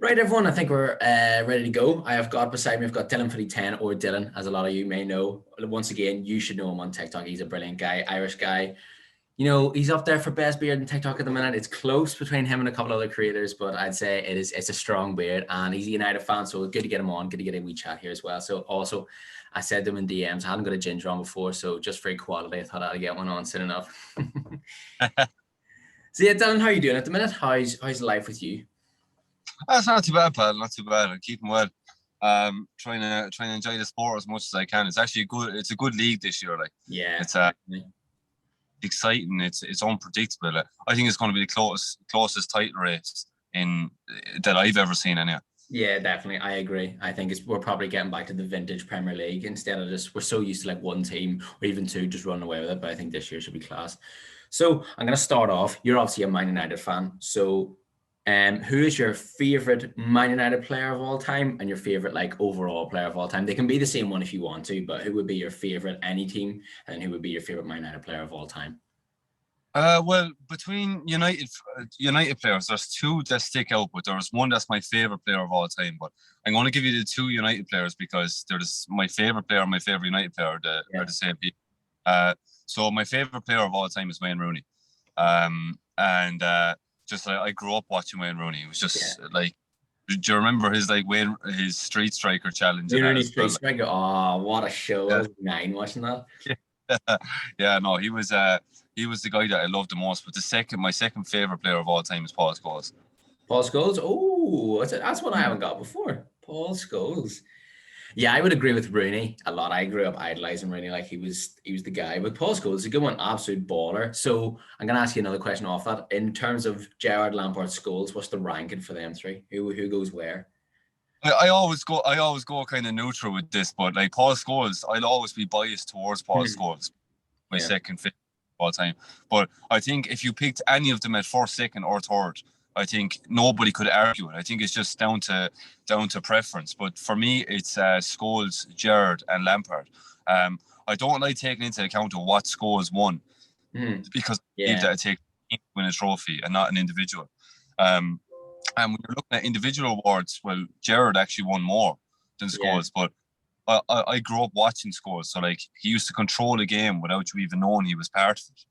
Right, everyone, I think we're ready to go. I have got beside me, I've got Dylanfootie10 or Dylan, as a lot of you may know. Once again, you should know him on TikTok. He's a brilliant guy, Irish guy. You know, he's up there for best beard in TikTok at the minute. It's close between him and a couple other creators, but I'd say it's a strong beard, and he's a United fan, so good to get him on, good to get a wee chat here as well. So also, I said to him in DMs, I hadn't got a ginger on before, so just for equality, I thought I'd get one on soon enough. So yeah, Dylan, how are you doing at the minute? How's life with you? That's not too bad, pal. Not too bad. I'm keeping well. Trying to enjoy the sport as much as I can. It's actually good. It's a good league this year. Like, yeah, it's exciting. It's unpredictable. I think it's going to be the closest title race that I've ever seen. Anyway. Yeah, definitely. I agree. I think we're probably getting back to the vintage Premier League instead of we're so used to like one team or even two just running away with it. But I think this year should be class. So I'm going to start off. You're obviously a Man United fan. So who is your favorite Man United player of all time and your favorite like overall player of all time? They can be the same one if you want to, but who would be your favorite any team and who would be your favorite Man United player of all time? Well, between United players, there's two that stick out, but there's one that's my favorite player of all time. But I'm going to give you the two United players because there's my favorite player and my favorite United player are the same people. So my favorite player of all time is Wayne Rooney. I grew up watching Wayne Rooney. It was just like, do you remember his street striker challenge? Rooney street striker. Oh, what a show! I was 9 watching that. Yeah, no, he was the guy that I loved the most. But my second favorite player of all time is Paul Scholes. Paul Scholes. Oh, that's one I haven't got before. Paul Scholes. Yeah, I would agree with Rooney a lot. I grew up idolizing Rooney, like he was the guy. But Paul Scholes is a good one, absolute baller. So I'm gonna ask you another question off that. In terms of Gerrard, Lampard, Scholes, what's the ranking for them three? Who goes where? I always go kind of neutral with this, but like Paul Scholes, I'll always be biased towards Paul Scholes, my second favorite of all time. But I think if you picked any of them at first, second, or third, I think nobody could argue it. I think it's just down to preference. But for me, it's Scholes, Gerrard, and Lampard. I don't like taking into account of what Scholes won because I believe that it takes to win a trophy and not an individual. And when you're looking at individual awards, well, Gerrard actually won more than Scholes, but I grew up watching Scholes, so like he used to control a game without you even knowing he was part of it.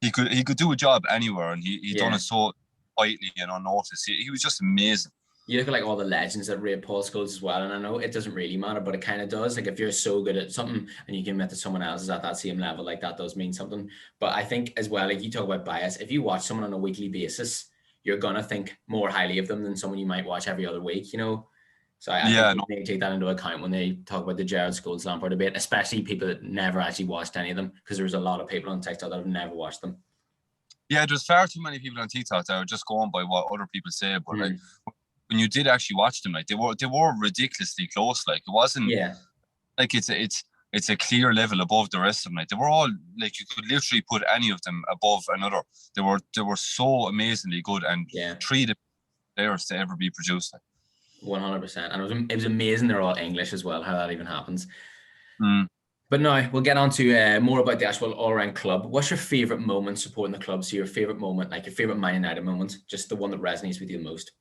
He could do a job anywhere, and he done it so quietly and unnoticed. He was just amazing. You look at like all the legends that rate Paul Scholes as well, and I know it doesn't really matter, but it kind of does. Like if you're so good at something and you can admit that someone else is at that same level, like that does mean something. But I think as well, like you talk about bias, if you watch someone on a weekly basis, you're gonna think more highly of them than someone you might watch every other week, you know. So I think they take that into account when they talk about the Gerrard, Scholes, Lampard debate, especially people that never actually watched any of them, because there's a lot of people on TikTok that have never watched them. Yeah, there's far too many people on TikTok that are just going by what other people say, but like when you did actually watch them, like they were ridiculously close. Like it wasn't like it's a clear level above the rest of them. Like they were all like you could literally put any of them above another. They were so amazingly good and three players to ever be produced. Like. 100%, and it was amazing. They're all English as well. How that even happens. But now we'll get on to more about the actual all-around club. What's your favorite moment supporting the club? So your favorite moment, like your favorite Man United moment, just the one that resonates with you the most.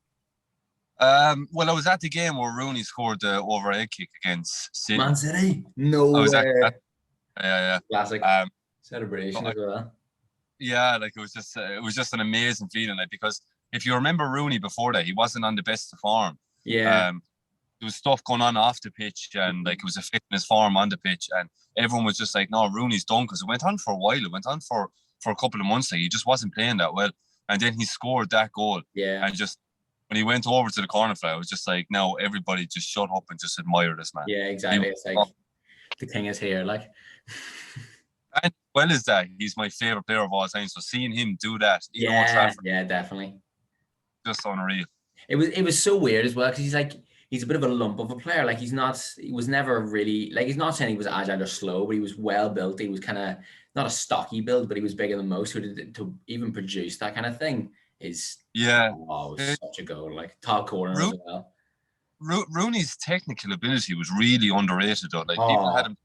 Well, I was at the game where Rooney scored the overhead kick against City. Man City? No way. Yeah. Classic. Celebration as well. Yeah, like it was just an amazing feeling, like because if you remember Rooney before that, he wasn't on the best of form. Yeah. There was stuff going on off the pitch, and like it was affecting his form on the pitch, and everyone was just like, "No, Rooney's done," because it went on for a while. It went on for a couple of months. Like he just wasn't playing that well, and then he scored that goal. Yeah. And just when he went over to the corner flag, it was just like, "Now everybody just shut up and just admire this man." Yeah, exactly. It's like the king is here, like. And as well as that, he's my favorite player of all time. So seeing him do that, definitely, just unreal. It was so weird as well because he's a bit of a lump of a player. Like he was never really like he's not saying he was agile or slow, but he was well built. He was kind of not a stocky build, but he was bigger than most. Who did to even produce that kind of thing is it was such a goal. Like top corner as well. Rooney's technical ability was really underrated though. Like people had him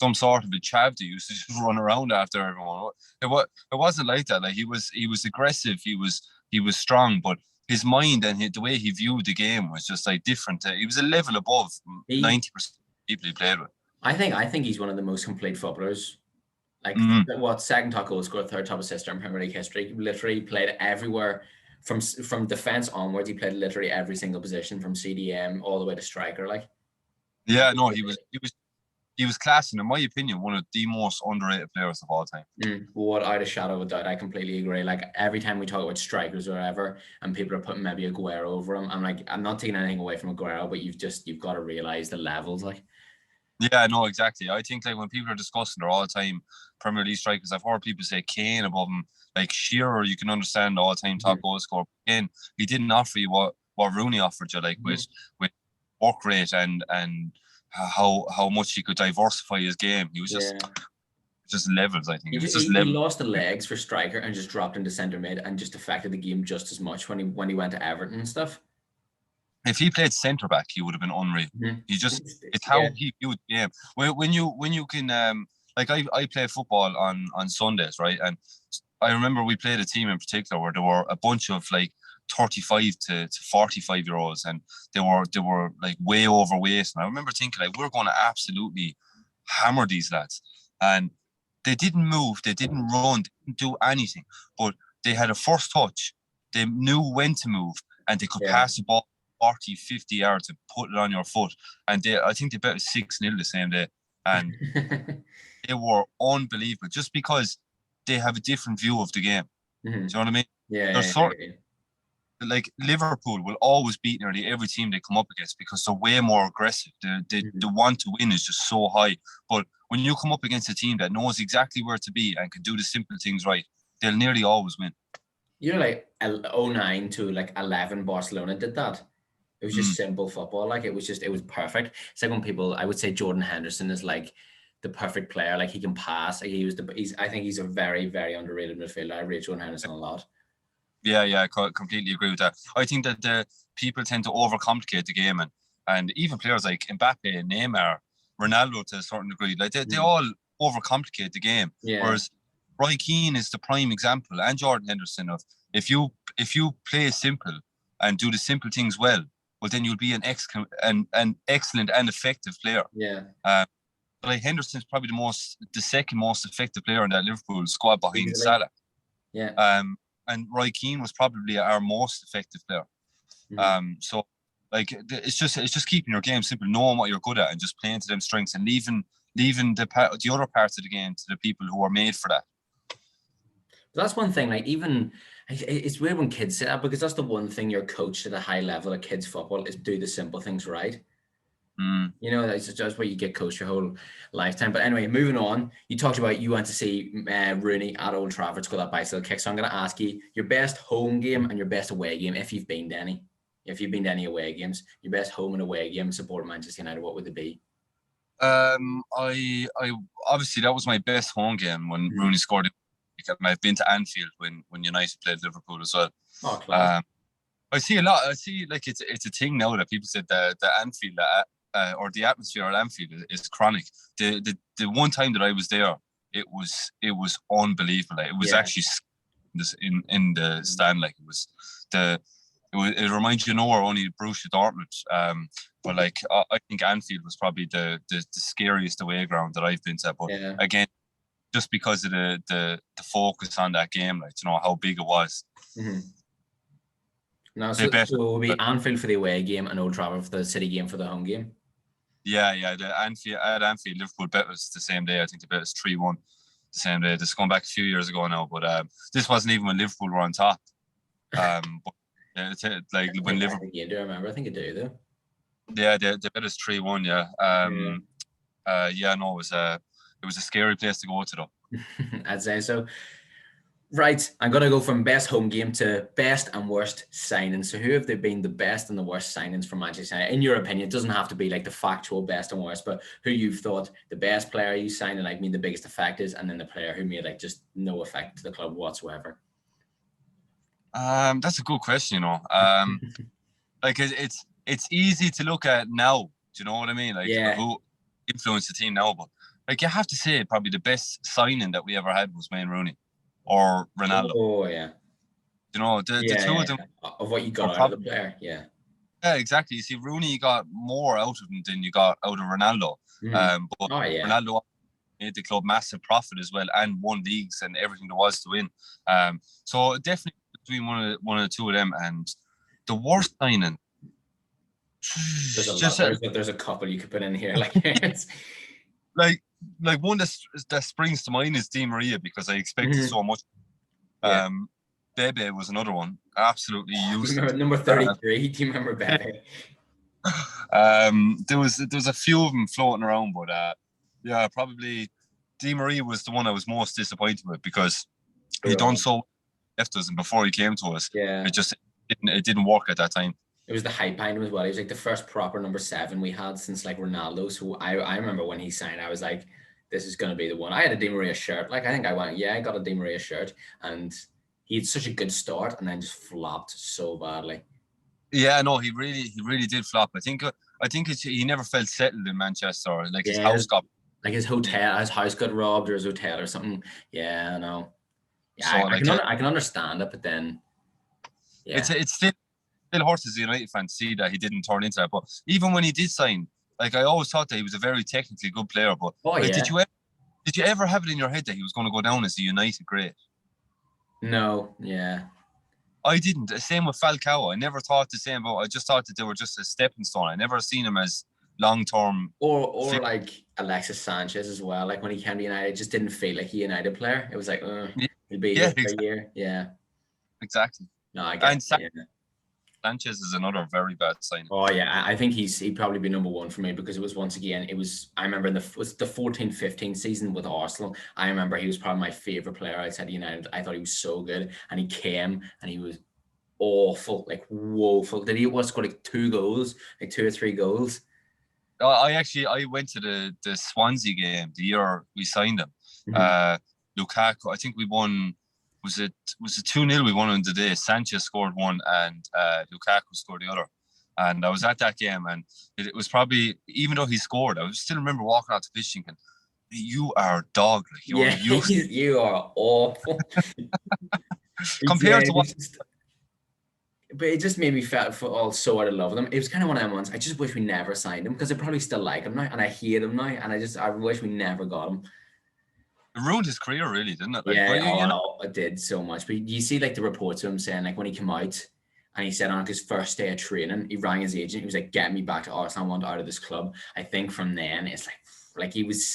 some sort of a chav that used to just run around after everyone. It wasn't like that. Like he was aggressive. He was strong, but his mind and the way he viewed the game was just like different. He was a level above 90% of people he played with. I think he's one of the most complete footballers. Like what second top goal scorer, third top assister in Premier League history. Literally played everywhere from defense onwards. He played literally every single position from CDM all the way to striker. Like, yeah, no, he was class, and in my opinion, one of the most underrated players of all time. Without a shadow of a doubt, I completely agree. Like every time we talk about strikers or whatever, and people are putting maybe Aguero over him, I'm like, I'm not taking anything away from Aguero, but you've got to realize the levels, like. Yeah, no, exactly. I think like when people are discussing their all-time Premier League strikers, I've heard people say Kane above him. Like Shearer, you can understand the all-time top goal scorer. Again, he didn't offer you what Rooney offered you, like with work rate and how much he could diversify his game. He was just levels. I think he lost the legs for striker and just dropped into centre mid and just affected the game just as much when he went to Everton and stuff. If he played centre back, he would have been unreal. He just it's how he viewed the game. When you can like I play football on Sundays, right? And I remember we played a team in particular where there were a bunch of like 35 to 45 year olds, and they were like way overweight. And I remember thinking like we're going to absolutely hammer these lads. And they didn't move, they didn't run, they didn't do anything, but they had a first touch. They knew when to move, and they could pass the ball 40, 50 yards and put it on your foot. And I think they bet 6-0 the same day. And they were unbelievable just because they have a different view of the game. Do you know what I mean? Yeah. Like Liverpool will always beat nearly every team they come up against because they're way more aggressive. The want to win is just so high. But when you come up against a team that knows exactly where to be and can do the simple things right, they'll nearly always win. You know, like 09 to like 11, Barcelona did that. It was just simple football. Like it was perfect. It's like when people, I would say Jordan Henderson is like the perfect player. Like he can pass. Like I think he's a very, very underrated midfielder. I rate Jordan Henderson a lot. Yeah, I completely agree with that. I think that the people tend to overcomplicate the game, and even players like Mbappe, Neymar, Ronaldo to a certain degree, like they all overcomplicate the game. Yeah. Whereas Roy Keane is the prime example, and Jordan Henderson of if you play simple and do the simple things well then you'll be an excellent and effective player. Yeah. But like Henderson's probably the second most effective player in that Liverpool squad behind Salah. Yeah. And Roy Keane was probably our most effective player. So like it's just keeping your game simple, knowing what you're good at, and just playing to them strengths, and leaving the other parts of the game to the people who are made for that. That's one thing. Like even it's weird when kids say that because that's the one thing you're coached at a high level of kids football is do the simple things right. You know, that's just what you get coached your whole lifetime. But anyway, moving on. You talked about you went to see Rooney at Old Trafford score that bicycle kick. So I'm going to ask you your best home game and your best away game, if you've been to any. If you've been to any away games, your best home and away game supporting Manchester United, what would it be? I obviously that was my best home game when Rooney scored it. I've been to Anfield when United played Liverpool as well. Oh, class. I see a lot. I see like it's a thing now that people said the Anfield or the atmosphere at Anfield is chronic. The one time that I was there, it was unbelievable. It was actually in the stand. Like it reminds you nowhere only Borussia Dortmund. But like I think Anfield was probably the scariest away ground that I've been to. But again, just because of the focus on that game, like how big it was. No, so it will be Anfield for the away game and Old Trafford for the City game for the home game. Yeah. At Anfield, Liverpool bet was the same day. I think the bet was 3-1 the same day. This is going back a few years ago now, but this wasn't even when Liverpool were on top. But like when Liverpool. I do remember. I think I do though. Yeah, the bet is 3-1. Yeah. No, it was a scary place to go to though. I'd say so. Right, I'm going to go from best home game to best and worst signings. So who have they been the best and the worst signings for Manchester United? In your opinion, it doesn't have to be like the factual best and worst, but who you've thought the best player you signed and like made the biggest effect is, and then the player who made like just no effect to the club whatsoever. That's a good question, like it's easy to look at now. Do you know what I mean? Like who influenced the team now, but like you have to say probably the best signing that we ever had was Wayne Rooney. Or Ronaldo. Oh yeah. You know, the two of them of what you got were out of the probably. player. Yeah. Yeah, exactly. You see, Rooney got more out of him than you got out of Ronaldo. But Oh yeah. Ronaldo made the club massive profit as well and won leagues and everything there was to win. So definitely between one of the two of them. And the worst signing, There's a lot. just There's a couple you could put in here. Like it's like one that springs to mind is Di Maria, because I expected so much. Yeah. Bebe was another one, absolutely useless. Remember number 33? Do you remember Bebe? There was a few of them floating around, but yeah, probably Di Maria was the one I was most disappointed with, because he done so left us, and before he came to us, it didn't work at that time. It was the hype behind him as well. He was like the first proper number 7 we had since like Ronaldo. So I remember when he signed, I was like, this is going to be the one. I had a Di Maria shirt. Like I think I got a Di Maria shirt, and he had such a good start and then just flopped so badly. Yeah, no, he really did flop. I think he never felt settled in Manchester. Like his house got, like his house got robbed, or his hotel or something. Yeah, I know. Yeah, so I can understand it, but then it's still hurts as a United fan to see that he didn't turn into that. But even when he did sign, like I always thought that he was a very technically good player. But did you ever have it in your head that he was going to go down as a United great? No, yeah. I didn't. Same with Falcao. I never thought the same about. I just thought that they were just a stepping stone. I never seen him as long-term. Or like Alexis Sanchez as well. Like when he came to United, it just didn't feel like a United player. It was like, he'll be here for a year. Yeah. Exactly. No, I get it. Sanchez is another very bad signing. Oh yeah, I think he'd probably be number 1 for me, because it was, once again, I remember in the 14-15 season with Arsenal, I remember he was probably my favorite player outside United. I thought he was so good, and he came and he was awful, like woeful. Did he score like 2 goals, like 2 or 3 goals? I went to the Swansea game the year we signed him. Lukaku, I think we won. Was it 2-0 we won on the day? Sanchez scored one and Lukaku scored the other. And I was at that game, and it was probably, even though he scored, I still remember walking out to pitch thinking, you are dog. Like, you are awful. Compared to what? But it just made me feel all so out of love with him. It was kind of one of them ones. I just wish we never signed him, because I probably still like him now, and I hate him now, and I wish we never got him. It ruined his career, really, didn't it? Like, it did so much. But you see, like, the reports of him saying, like, when he came out and he said on his first day of training, he rang his agent. He was like, "Get me back to Arsenal. I want out of this club." I think from then it's like he was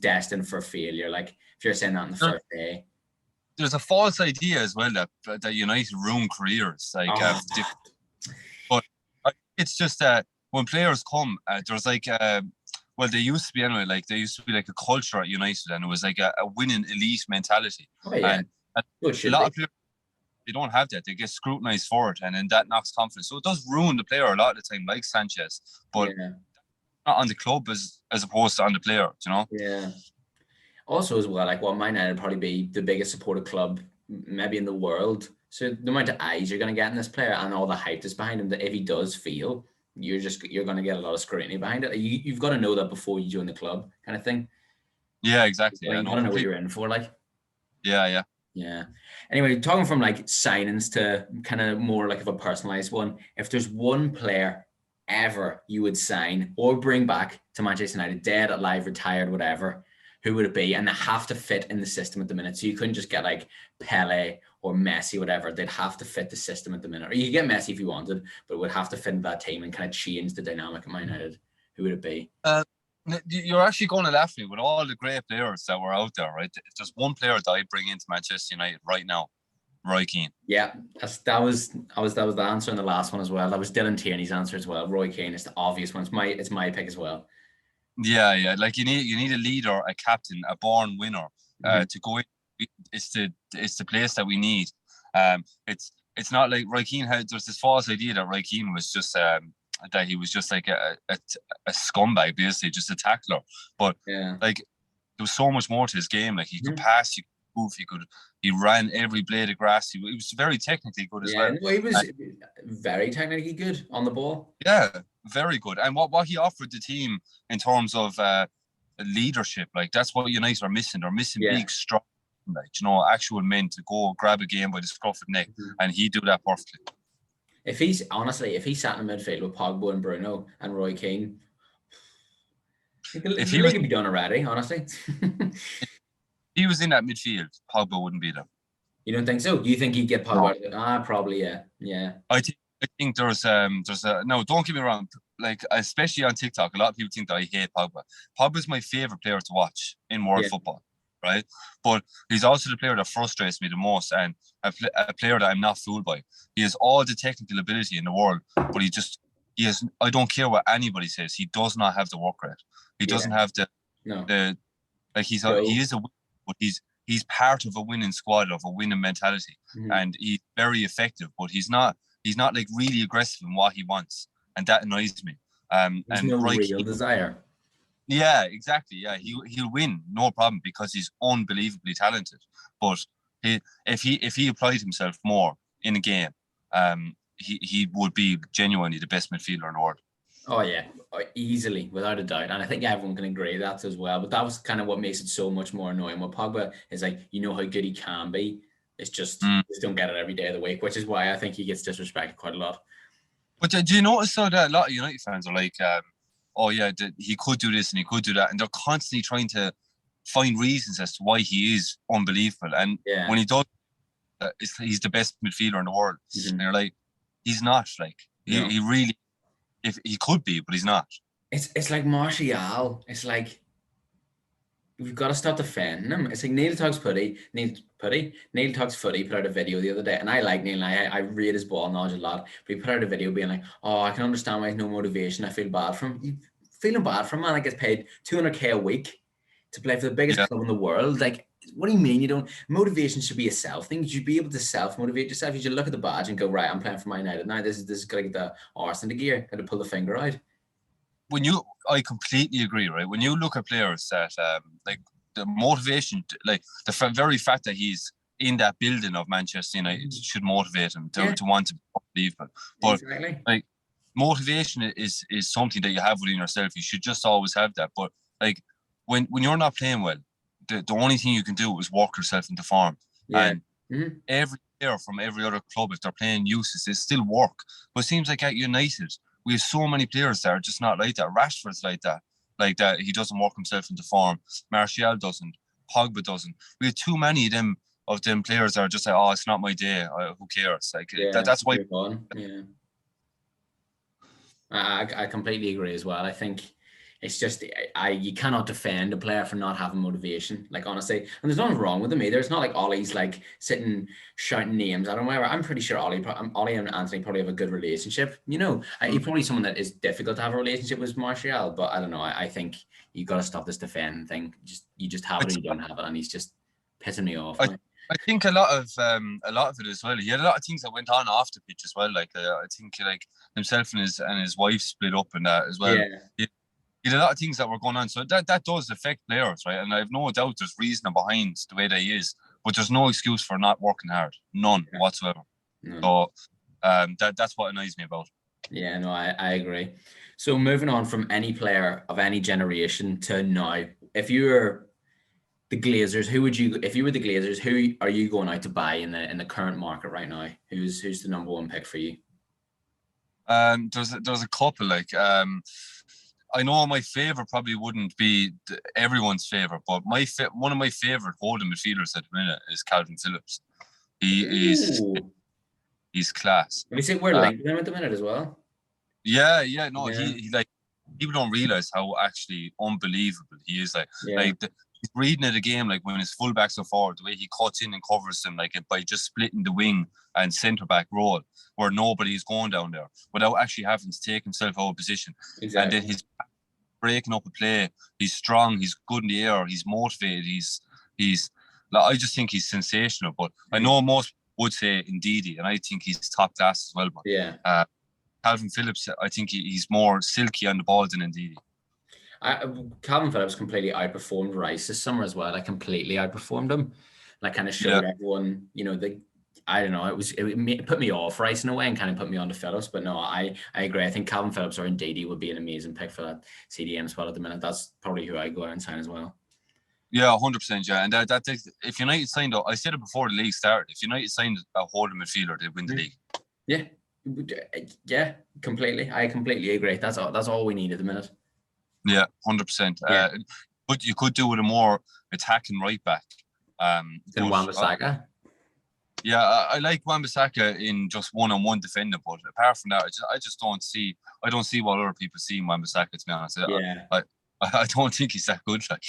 destined for failure. Like, if you're saying that on the first day. There's a false idea as well that United ruin careers. Like, but it's just that when players come, there's like. Well, they used to be anyway. Like, there used to be like a culture at United, and it was like a winning elite mentality. Oh yeah, and a lot of players, they don't have that. They get scrutinized for it, and then that knocks confidence. So it does ruin the player a lot of the time, like Sanchez. But not on the club as opposed to on the player. You know. Yeah. Also, as well, like, Man United would probably be the biggest supported club maybe in the world. So the amount of eyes you're going to get in this player, and all the hype that's behind him, that if he does fail, you're going to get a lot of scrutiny behind it. You've got to know that before you join the club, kind of thing. Yeah, exactly. You got to know what you're in for, like. Yeah. Anyway, talking from like signings to kind of more like of a personalized one, if there's one player ever you would sign or bring back to Manchester United, dead, alive, retired, whatever, who would it be? And they have to fit in the system at the minute. So you couldn't just get like Pele or Messi, whatever. They'd have to fit the system at the minute. Or you could get Messi if you wanted, but it would have to fit into that team and kind of change the dynamic of Man United. Who would it be? You're actually going to laugh at me with all the great players that were out there, right? If there's one player that I bring into Manchester United right now, Roy Keane. Yeah, that was the answer in the last one as well. That was Dylan Tierney's answer as well. Roy Keane is the obvious one. It's my pick as well. Yeah. Like, you need a leader, a captain, a born winner to go in. It's the place that we need. It's not like Roy Keane there's this false idea that Roy Keane was just that he was just like a scumbag, basically, just a tackler. But like, there was so much more to his game. Like, he could pass, he could move, he ran every blade of grass. He was very technically good as well. He was very technically good on the ball. Yeah, very good. And what he offered the team in terms of leadership, like, that's what United are missing. They're missing big, strong like, you know, actual men to go grab a game by the scruff of the neck, and he do that perfectly. If he's sat in the midfield with Pogba and Bruno and Roy Keane, the league would be done already, honestly. If he was in that midfield, Pogba wouldn't be there. You don't think so? You think he'd get Pogba? No. Probably, yeah. I think there's no, don't get me wrong, like, especially on TikTok, a lot of people think that I hate Pogba. Pogba's my favorite player to watch in world football, right? But he's also the player that frustrates me the most, and a player that I'm not fooled by. He has all the technical ability in the world, but he has, I don't care what anybody says, he does not have the work rate. He doesn't have like, he is a winner, but he's part of a winning squad, of a winning mentality, and he's very effective, but he's not like really aggressive in what he wants, and that annoys me. There's no real desire. Yeah, exactly. Yeah, he'll win, no problem, because he's unbelievably talented. But if he applied himself more in a game, he would be genuinely the best midfielder in the world. Oh yeah, easily, without a doubt, and I think everyone can agree that as well. But that was kind of what makes it so much more annoying. With Pogba is like, you know how good he can be. It's just you just don't get it every day of the week, which is why I think he gets disrespected quite a lot. But do you notice though that a lot of United fans are like, oh yeah, he could do this and he could do that, and they're constantly trying to find reasons as to why he is unbelievable. And when he does, he's the best midfielder in the world. And they're like, he's not. Like, he really, if he could be, but he's not. It's like Martial. It's like, we've got to stop defending him. It's like Neil Tugg's Footy put out a video the other day, and I like Neil, and I rate his ball knowledge a lot, but he put out a video being like, oh, I can understand why he's no motivation. I feel bad for him. You feeling bad for a man that gets paid $200K a week to play for the biggest club in the world? Like, what do you mean you don't? Motivation should be a self thing. You should be able to self-motivate yourself. You should look at the badge and go, right, I'm playing for Man United now. This is got to get the arse into gear, got to pull the finger out. I completely agree, right? When you look at players that, like, the motivation, like the very fact that he's in that building of Manchester United should motivate him to want to be unbelievable. But like, motivation is something that you have within yourself. You should just always have that. But like, when you're not playing well, the only thing you can do is walk yourself into form. And every player from every other club, if they're playing useless, they still work. But it seems like at United, we have so many players that are just not like that. Rashford's like that. Like that, he doesn't work himself into form. Martial doesn't. Pogba doesn't. We have too many of them players that are just like, oh, it's not my day. Who cares? Like, that's why. I completely agree as well. I think it's just you cannot defend a player for not having motivation. Like, honestly, and there's nothing wrong with him either. It's not like Ollie's like sitting shouting names at him. Whatever. I'm pretty sure Ollie and Anthony probably have a good relationship. You know, he's probably someone that is difficult to have a relationship with Martial. But I don't know. I think you got to stop this defending thing. You just have it or you don't have it, and he's just pissing me off. I think a lot of it as well. He had a lot of things that went on off the pitch as well. Like, I think like himself and his wife split up and that as well. Yeah. He had a lot of things that were going on, so that does affect players, right? And I have no doubt there's reason behind the way that he is, but there's no excuse for not working hard, none whatsoever. So that's what annoys me about. Yeah, no, I agree. So moving on from any player of any generation to now, if you were the Glazers, if you were the Glazers, who are you going out to buy in the current market right now? Who's the number one pick for you? There's a couple, like, I know my favorite probably wouldn't be everyone's favorite, but one of my favorite holding midfielders at the minute is Calvin Phillips. He's class. Have you seen we're linked with him at the minute as well? Yeah. No, he like, people don't realize how actually unbelievable he is. Like, he's reading at a game, like when his fullbacks are forward, the way he cuts in and covers them, like by just splitting the wing and centre back role where nobody's going down there without actually having to take himself out of position. Exactly. And then he's breaking up a play. He's strong. He's good in the air. He's motivated. He's like, I just think he's sensational. But I know most would say Ndidi, and I think he's top class as well. But Calvin Phillips, I think he's more silky on the ball than Ndidi. Calvin Phillips completely outperformed Rice this summer as well. I completely outperformed him. Like, kind of showed everyone, you know, I don't know, it put me off Rice in a way and kind of put me on to Phillips. But no, I agree. I think Calvin Phillips or Ndidi would be an amazing pick for that CDM spot at the minute. That's probably who I go out and sign as well. Yeah, 100%. Yeah, and that if United signed up, I said it before the league started. If United signed a holding midfielder, they'd win the league. Yeah, yeah, completely. I completely agree. That's all we need at the minute. Yeah, 100%. Yeah. But you could do with a more attacking right back. Than Wan-Bissaka. Yeah, I like Wan-Bissaka in just one-on-one defending, but apart from that, I just don't see. I don't see what other people see in Wan-Bissaka. To be honest, Yeah. I don't think he's that good. Like,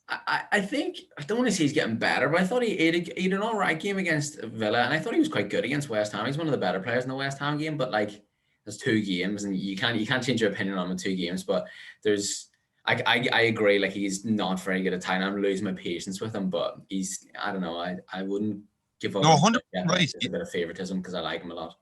I think I don't want to say he's getting better, but I thought he had an all right game against Villa, and I thought he was quite good against West Ham. He's one of the better players in the West Ham game, but like there's 2 games, and you can't change your opinion on him in 2 games. But there's I agree, like he's not very good at time. I'm losing my patience with him, but I don't know. I wouldn't give up. you're 100% right. It's a bit of favoritism because I like him a lot.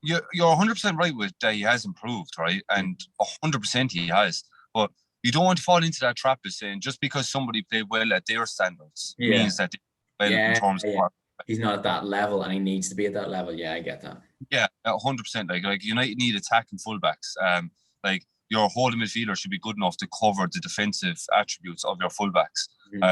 You're 100% right with that. He has improved, right, and 100% he has. But you don't want to fall into that trap of saying just because somebody played well at their standards means that they in terms of he's not at that level and he needs to be at that level. Yeah, I get that. Yeah, 100%. Like United need attacking fullbacks. Like your holding midfielder should be good enough to cover the defensive attributes of your fullbacks.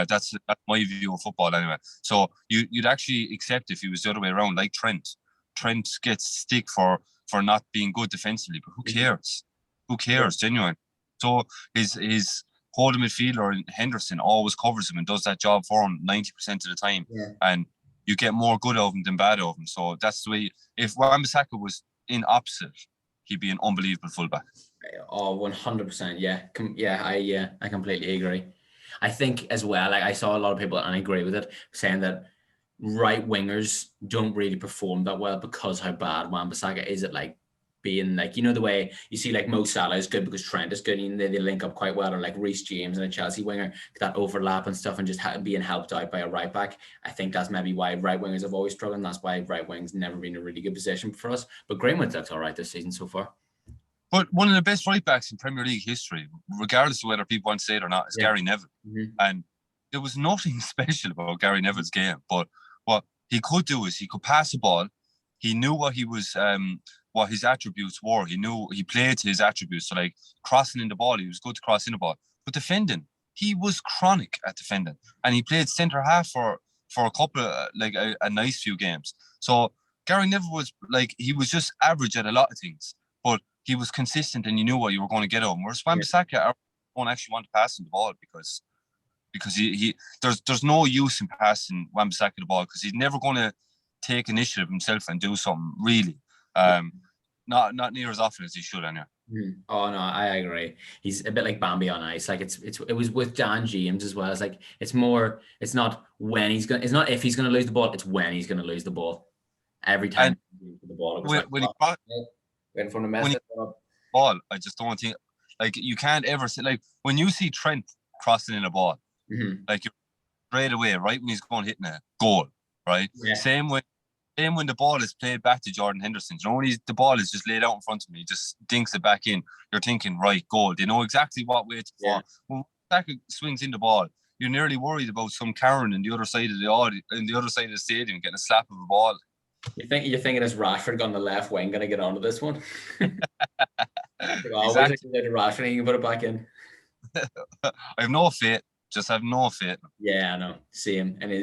That's my view of football anyway. So you'd actually accept if he was the other way around, like Trent. Trent gets stick for not being good defensively, but who cares? Who cares? Genuine. So his holding midfielder Henderson always covers him and does that job for him 90% of the time, and you get more good of him than bad of him. So that's the way. If Wan-Bissaka was in opposite, he'd be an unbelievable fullback. Oh, 100%. Yeah, I completely agree. I think as well, like I saw a lot of people, and I agree with it, saying that right wingers don't really perform that well because how bad Wan-Bissaka is at like being like, the way you see like Mo Salah is good because Trent is good and they link up quite well, or like Reece James and a Chelsea winger, that overlap and stuff, and just being helped out by a right back. I think that's maybe why right wingers have always struggled, and that's why right wing's never been a really good position for us. But Greenwood looks all right this season so far. But one of the best right backs in Premier League history, regardless of whether people want to say it or not, is Gary Neville. And there was nothing special about Gary Neville's game, but what he could do is he could pass the ball. He knew what he was, what his attributes were. He knew he played to his attributes. So like crossing in the ball, he was good to cross in the ball. But defending, he was chronic at defending, and he played centre half for a couple of a nice few games. So Gary Neville was he was just average at a lot of things, but he was consistent, and you knew what you were going to get of him. Whereas Wan-Bissaka don't actually want to pass him the ball because there's no use in passing Wan-Bissaka the ball because he's never going to take initiative himself and do something really. Not near as often as he should anyway. Oh no, I agree. He's a bit like Bambi on ice. Like it was with Dan James as well. It's like it's not if he's gonna lose the ball, it's when he's gonna lose the ball. Every time the ball. Waiting for the message. Ball, I just don't think you can't ever say when you see Trent crossing in a ball, you're straight away, right when he's going hitting a goal, right? Yeah. Same when the ball is played back to Jordan Henderson. You know, when the ball is just laid out in front of me, he just dinks it back in. You're thinking, right, goal. They know exactly what way to fall. When Saka swings in the ball, you're nearly worried about some Karen in the other side of the stadium getting a slap of a ball. You're thinking is Rashford on the left wing going to get onto this one? Exactly. Rashford, you can put it back in. I have no faith. Just have no faith. Yeah, I know. Same. And it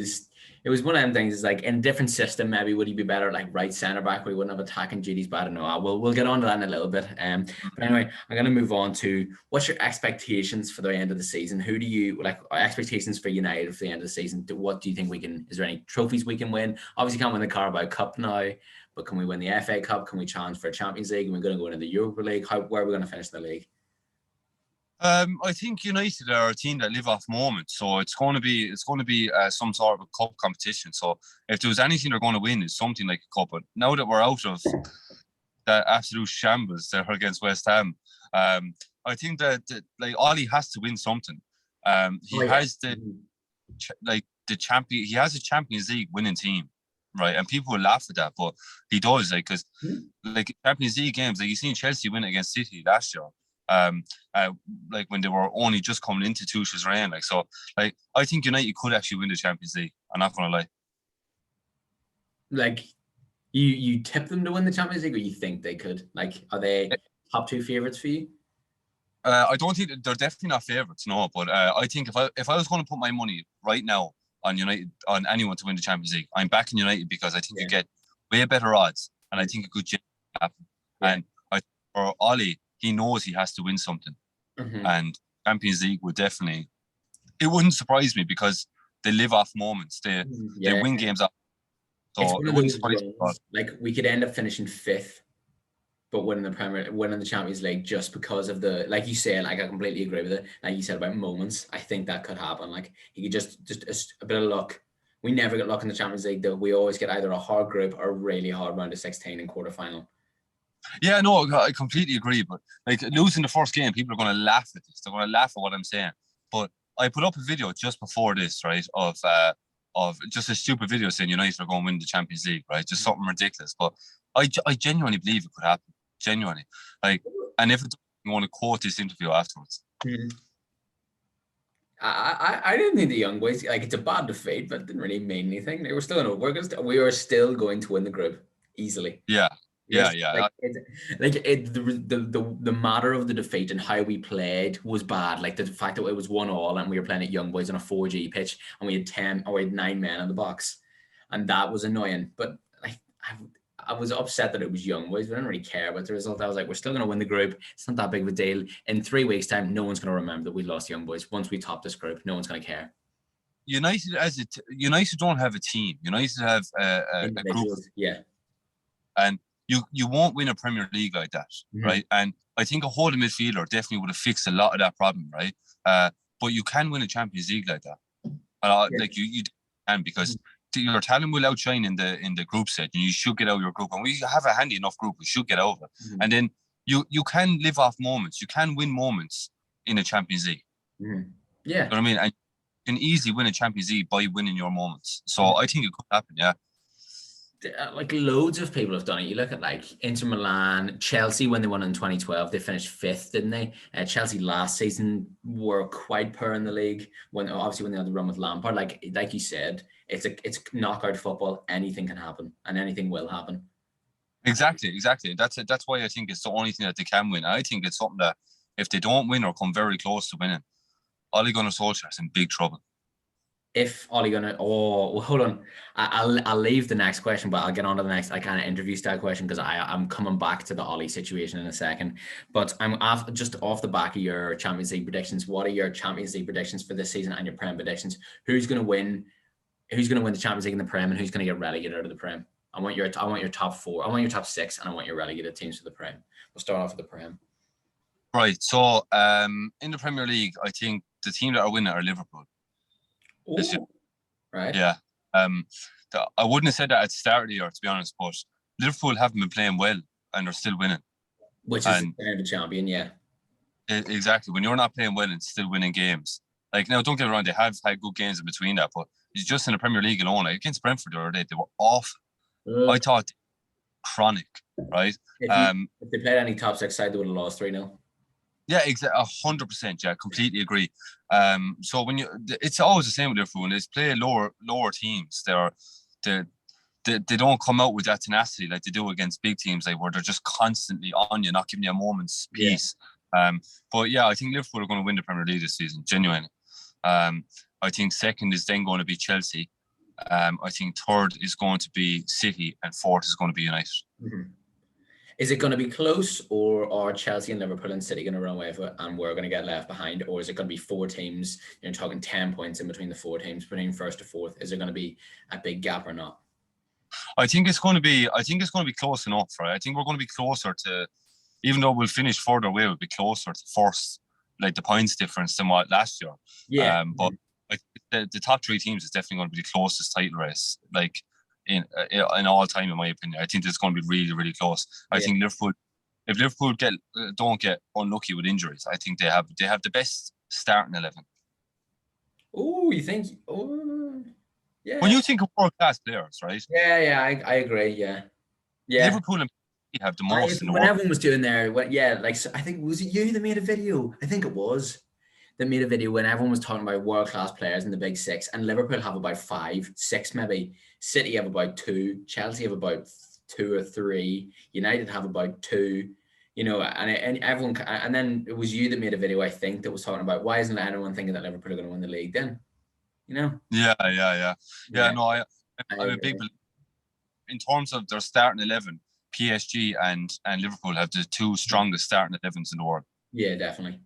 was one of them things. Is like in a different system, maybe would he be better like right centre back where he wouldn't have attacking duties? But I don't know. We'll get on to that in a little bit. But anyway, I'm going to move on to what's your expectations for the end of the season? Who do you like? Expectations for United for the end of the season? What do you think we can? Is there any trophies we can win? Obviously, can't win the Carabao Cup now, but can we win the FA Cup? Can we challenge for a Champions League? Are we going to go into the Europa League? Where are we going to finish the league? I think United are a team that live off moments, so it's going to be some sort of a cup competition. So if there was anything they're going to win, it's something like a cup. But now that we're out of that absolute shambles there against West Ham, I think that Ollie has to win something. He has the champion. He has a Champions League winning team, right? And people will laugh at that, but he does because Champions League games, you seen Chelsea win against City last year. When they were only just coming into Tuchel's reign, I think United could actually win the Champions League. I'm not gonna lie. Like, you tip them to win the Champions League, or you think they could? Like, are they top two favourites for you? I don't think they're definitely not favourites, no. But I think if I was going to put my money right now on United, on anyone to win the Champions League, I'm backing United because I think you get way better odds, and I think it could happen. Yeah. And for Ollie, he knows he has to win something, and Champions League would definitely. It wouldn't surprise me because they live off moments. They win games off. So it wouldn't surprise me. Like we could end up finishing 5th. But winning the Champions League just because of the, like you said, like I completely agree with it. Like you said about moments, I think that could happen. Like you could just a bit of luck. We never get luck in the Champions League though. We always get either a hard group or a really hard round of 16 in quarterfinal. Yeah, no, I completely agree. But like losing the first game, people are going to laugh at this. They're going to laugh at what I'm saying. But I put up a video just before this, right, of just a stupid video saying United are going to win the Champions League, right? Just something ridiculous. But I genuinely believe it could happen. Genuinely, like, and if it's, you want to quote this interview afterwards. I didn't think the young boys, like, it's a bad defeat, but it didn't really mean anything. They were still we were still going to win the group easily. Yeah. The matter of the defeat and how we played was bad. Like the fact that it was 1-1 and we were playing at Young Boys on a 4G pitch and we had 9 men in the box, and that was annoying. But like I was upset that it was Young Boys. We didn't really care about the result. I was like, we're still going to win the group. It's not that big of a deal. In 3 weeks' time, no one's going to remember that we lost Young Boys. Once we top this group, no one's going to care. United United don't have a team. United have a group. Yeah. And you won't win a Premier League like that, right? And I think a holding midfielder definitely would have fixed a lot of that problem, right? But you can win a Champions League like that. Like you can, because your talent will outshine in the group set, and you should get out of your group. And we have a handy enough group; we should get out of it. And then you can live off moments. You can win moments in a Champions League. Yeah, you know what I mean. And you can easily win a Champions League by winning your moments. So I think it could happen. Yeah. Like loads of people have done it. You look at like Inter Milan, Chelsea when they won in 2012, they finished 5th, didn't they? Chelsea last season were quite poor in the league when they had the run with Lampard. Like you said, it's knockout football. Anything can happen, and anything will happen. Exactly. That's why I think it's the only thing that they can win. I think it's something that if they don't win or come very close to winning, Ole Gunnar Solskjaer's in big trouble. If Ole Gunnar, hold on, I'll leave the next question, but I'll get on to the next kind of interview style question because I'm coming back to the Ole situation in a second. But I'm just off the back of your Champions League predictions. What are your Champions League predictions for this season and your Prem predictions? Who's going to win? Who's going to win the Champions League in the Prem, and who's going to get relegated out of the Prem? I want your top 4. I want your top 6, and I want your relegated teams for the Prem. We'll start off with the Prem. Right. So in the Premier League, I think the team that are winning are Liverpool. Right. Yeah. I wouldn't have said that at the start of the year, to be honest, but Liverpool haven't been playing well and they're still winning. Which is the champion, yeah. Exactly. When you're not playing well and still winning games. Like, now, don't get me wrong, they have had good games in between that, but it's just in the Premier League alone. Like against Brentford the other day, they were awful. I thought chronic, right? If they played any top 6 side, they would have lost 3-0. Yeah, exactly. 100%. Yeah, completely agree. So it's always the same with Liverpool. When they play lower teams, they don't come out with that tenacity like they do against big teams, like where they're just constantly on you, not giving you a moment's peace. But yeah, I think Liverpool are going to win the Premier League this season, genuinely. I think second is then going to be Chelsea. I think third is going to be City, and fourth is going to be United. Is it going to be close, or are Chelsea and Liverpool and City going to run away with it and we're going to get left behind? Or is it going to be 4 teams, you're talking 10 points in between the 4 teams, between first to fourth? Is there going to be a big gap or not? I think it's going to be close enough, right? I think we're going to be closer to, even though we'll finish further away, we'll be closer to first, like the points difference than what last year. Yeah. But the top 3 teams is definitely going to be the closest title race, like in all time, in my opinion. I think it's going to be really, really close. I think Liverpool, if Liverpool don't get unlucky with injuries, I think they have the best starting 11. Oh, you think? Oh, yeah. When you think of world-class players, right? Yeah, I agree. Yeah. Liverpool and have the most in the world. When everyone was doing I think, was it you that made a video? I think it was. That made a video when everyone was talking about world-class players in the big 6, and Liverpool have about 5, 6 maybe. City have about 2, Chelsea have about 2 or 3, United have about 2, you know, and everyone, and then it was you that made a video, I think, that was talking about why isn't anyone thinking that Liverpool are going to win the league then? You know? Yeah. No, I I'm a big agree. believer in terms of their starting 11. PSG and Liverpool have the two strongest starting 11s in the world. Yeah, definitely.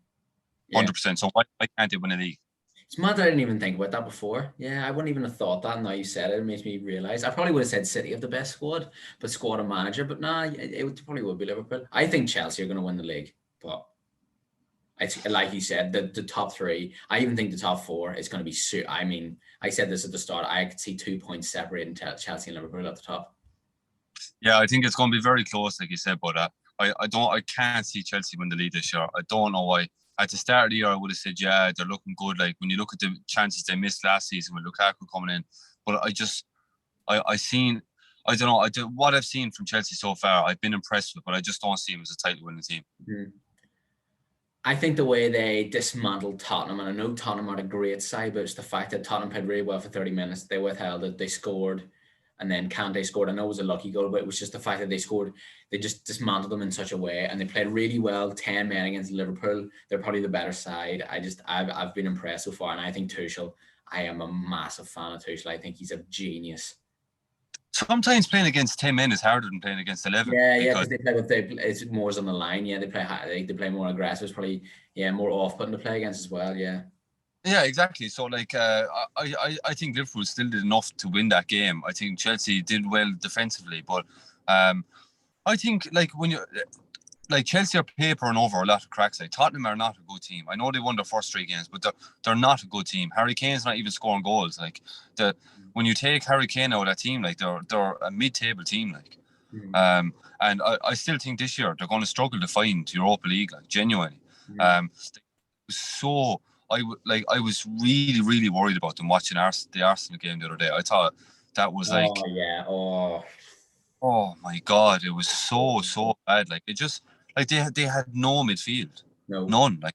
Yeah. 100%. So why can't they win a league? It's mad that I didn't even think about that before. Yeah, I wouldn't even have thought that. Now you said it, it makes me realize. I probably would have said City have the best squad, but squad and manager. But nah, probably would be Liverpool. I think Chelsea are going to win the league, but it's like you said, the top three. I even think the top four is going to be. I mean, I said this at the start. I could see 2 points separating Chelsea and Liverpool at the top. Yeah, I think it's going to be very close, like you said. But I can't see Chelsea win the league this year. I don't know why. At the start of the year, I would have said, yeah, they're looking good. Like when you look at the chances they missed last season with Lukaku coming in, but I don't know. What I've seen from Chelsea so far, I've been impressed with, but I just don't see them as a title-winning team. Mm-hmm. I think the way they dismantled Tottenham, and I know Tottenham are a great side, but it's the fact that Tottenham played really well for 30 minutes. They withheld it, they scored, and then Kante scored. I know it was a lucky goal, but it was just the fact that they scored. They just dismantled them in such a way, and they played really well. 10 men against Liverpool. They're probably the better side. I've been impressed so far, and I think Tuchel. I am a massive fan of Tuchel. I think he's a genius. Sometimes playing against 10 men is harder than playing against 11. Yeah, because they play with it's more on the line. Yeah, they play more aggressive. It's probably more off-putting to play against as well. Yeah. Yeah, exactly. So like, I think Liverpool still did enough to win that game. I think Chelsea did well defensively, but I think like Chelsea are papering over a lot of cracks. Like Tottenham are not a good team. I know they won their first 3 games, but they're not a good team. Harry Kane's not even scoring goals. Like when you take Harry Kane out of that team, like they're a mid-table team. Like, and I still think this year they're going to struggle to find Europa League. Like genuinely, so I was really really worried about them watching the Arsenal game the other day. I thought that was like, oh my god, it was so bad. Like it just like they had no midfield, none. Like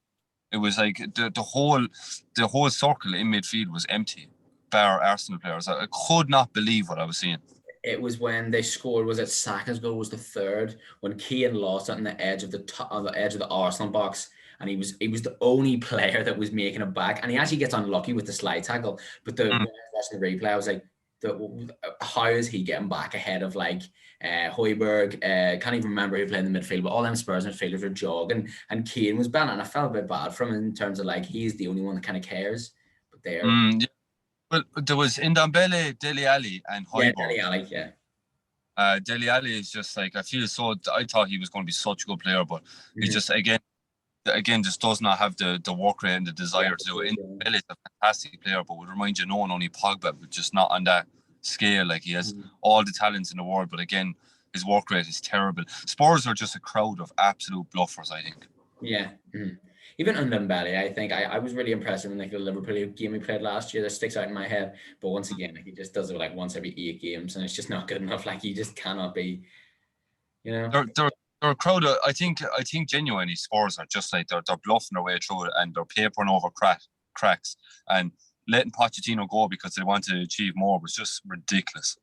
it was like the whole circle in midfield was empty, bar Arsenal players. I could not believe what I was seeing. It was when they scored. Was it Saka's goal? Was the third when Keane lost it on the edge of the Arsenal box, and he was the only player that was making it back, and he actually gets unlucky with the slide tackle. But when I was watching the replay, I was like, how is he getting back ahead of like Højbjerg? Can't even remember who played in the midfield, but all them Spurs midfielders were jogging, and Keane was banned, and I felt a bit bad for him in terms of like he's the only one that kind of cares. But they're yeah. Well, there was Ndombele, Dele Alli, and Højbjerg. Dele Alli, Dele Alli is just like, I thought he was going to be such a good player, but he just again just does not have the work rate and the desire to do it. Ndombele is a fantastic player, but would remind you no one, only Pogba, but just not on that scale. Like he has all the talents in the world, but again his work rate is terrible. Spurs are just a crowd of absolute bluffers, I think. Yeah. Even Ndombele, I think I was really impressed with the Liverpool game he played last year. That sticks out in my head. But once again, he just does it like once every 8 games, and it's just not good enough. Like he just cannot be, you know. They're a crowd of, I think genuinely Spurs are just like they're bluffing their way through it, and they're papering over cracks, and letting Pochettino go because they want to achieve more was just ridiculous.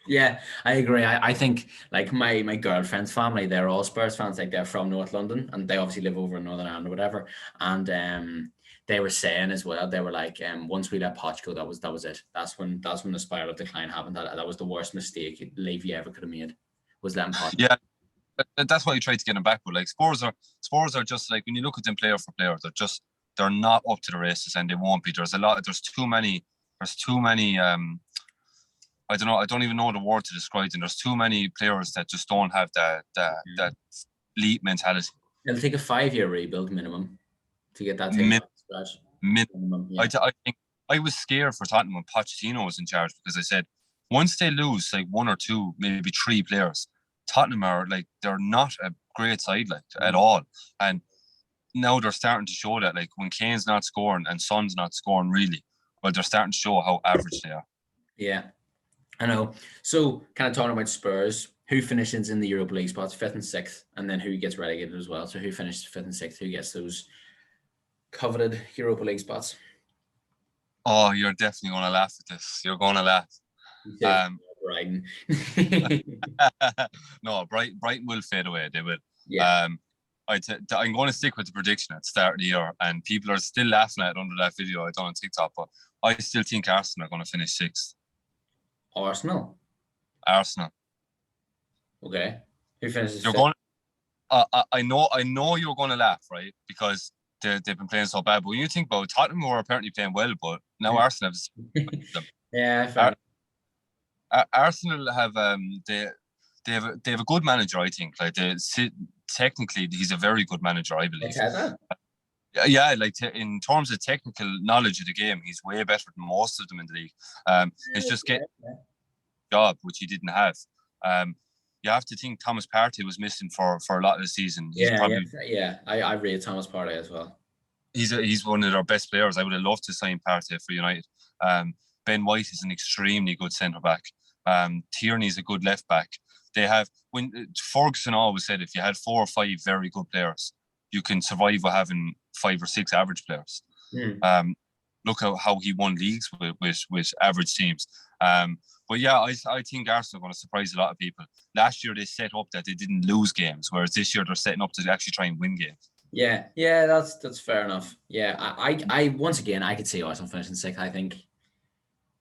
Yeah, I agree. I think like my girlfriend's family, they're all Spurs fans. Like they're from North London, and they obviously live over in Northern Ireland or whatever. And they were saying as well, they were like, once we let Poch go, that was it. That's when the spiral of decline happened. That was the worst mistake Levy ever could have made, was letting Poch. Yeah, that's why you tried to get him back. But like Spurs are just like, when you look at them player for player, they're not up to the races, and they won't be. There's too many. I don't know. I don't even know the word to describe them. There's too many players that just don't have that elite mentality. It'll take a 5-year rebuild minimum to get that team scratch. Minimum. Yeah. I think I was scared for Tottenham when Pochettino was in charge, because I said once they lose like 1 or 2, maybe 3 players, Tottenham are like, they're not a great side like at all. And now they're starting to show that, like when Kane's not scoring and Son's not scoring really, well, they're starting to show how average they are. Yeah. I know. So, kind of talking about Spurs, who finishes in the Europa League spots, 5th and 6th, and then who gets relegated as well. So, who finishes 5th and 6th? Who gets those coveted Europa League spots? Oh, you're definitely going to laugh at this. You're going to laugh. Brighton. No, Brighton will fade away. They will. Yeah. I'm going to stick with the prediction at the start of the year, and people are still laughing at it under that video I done on TikTok, but I still think Arsenal are going to finish 6th. Arsenal. Okay. Who finishes You're 5th? going. I know you're going to laugh, right? Because they've been playing so bad. But when you think about Tottenham, who are apparently playing well, but now Arsenal have them. Yeah, fair Arsenal have they have a good manager, I think. Like technically, he's a very good manager, I believe. Yeah, like in terms of technical knowledge of the game, he's way better than most of them in the league. It's just getting a job, which he didn't have. You have to think Thomas Partey was missing for a lot of the season. I rate Thomas Partey as well. He's one of their best players. I would have loved to sign Partey for United. Ben White is an extremely good centre back. Tierney's a good left back. They have, when Ferguson always said, if you had 4 or 5 very good players, you can survive with having 5 or 6 average players. Look how he won leagues with average teams. But yeah, I think Arsenal are going to surprise a lot of people. Last year they set up that they didn't lose games, whereas this year they're setting up to actually try and win games. Yeah, that's fair enough. Yeah, I once again I could see Arsenal finishing 6th. I think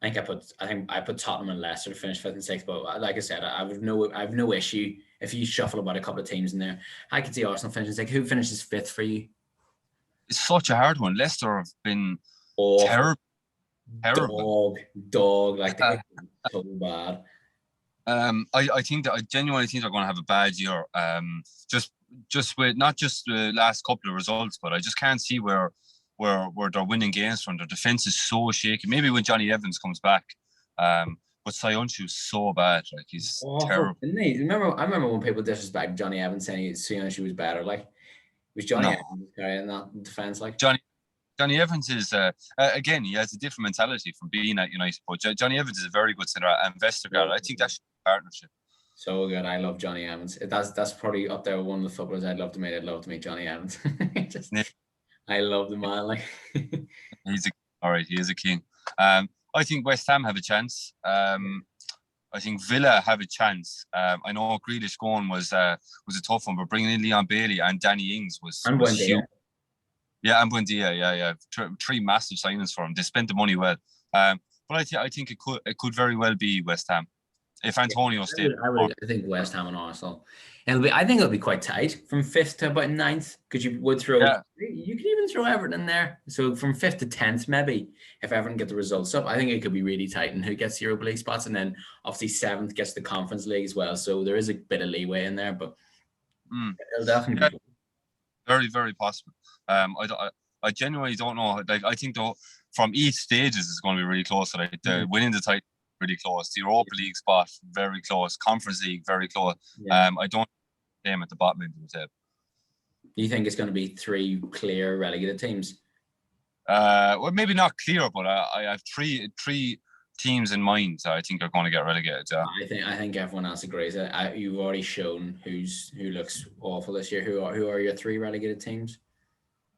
I put Tottenham and Leicester to finish 5th and 6th. But like I said, I have no issue if you shuffle about a couple of teams in there. I could see Arsenal finishing 6th. Who finishes 5th for you? It's such a hard one. Leicester have been terrible. Dog, like they're so bad. I genuinely think they're going to have a bad year. Just with not just the last couple of results, but I just can't see where they're winning games from. Their defense is so shaky. Maybe when Johnny Evans comes back, but Soyuncu's so bad. Like he's terrible. Isn't he? I remember when people disrespect Johnny Evans saying Soyuncu was better. Like it was Johnny Evans carrying that defense. Like Johnny Evans is again, he has a different mentality from being at United. But Johnny Evans is a very good centre and Vestergaard. I think that should be a partnership. So good. I love Johnny Evans. That's probably up there with one of the footballers I'd love to meet Johnny Evans. I love the man. Like he is a king. I think West Ham have a chance. I think Villa have a chance. I know Grealish going was a tough one, but bringing in Leon Bailey and Danny Ings was huge. Yeah, and Buendia, yeah. 3 massive signings for him. They spent the money well. But I think it could very well be West Ham if Antonio stayed. I think West Ham and Arsenal. I think it'll be quite tight from 5th to about 9th because you would throw. Yeah. You could even throw Everton in there. So from 5th to 10th, maybe if Everton get the results up, I think it could be really tight. And who gets the Europa League spots, and then obviously 7th gets the Conference League as well. So there is a bit of leeway in there, but it'll definitely be very, very possible. I genuinely don't know. Like I think though, from each stages is going to be really close. Like winning the title, really close. The Europa League spot, very close. Conference League, very close. Yeah. I don't them at the bottom end of the table. Do you think it's going to be 3 clear relegated teams? Well, maybe not clear, but I have three teams in mind that I think are going to get relegated. Yeah. I think everyone else agrees. You've already shown who looks awful this year. Who are your 3 relegated teams?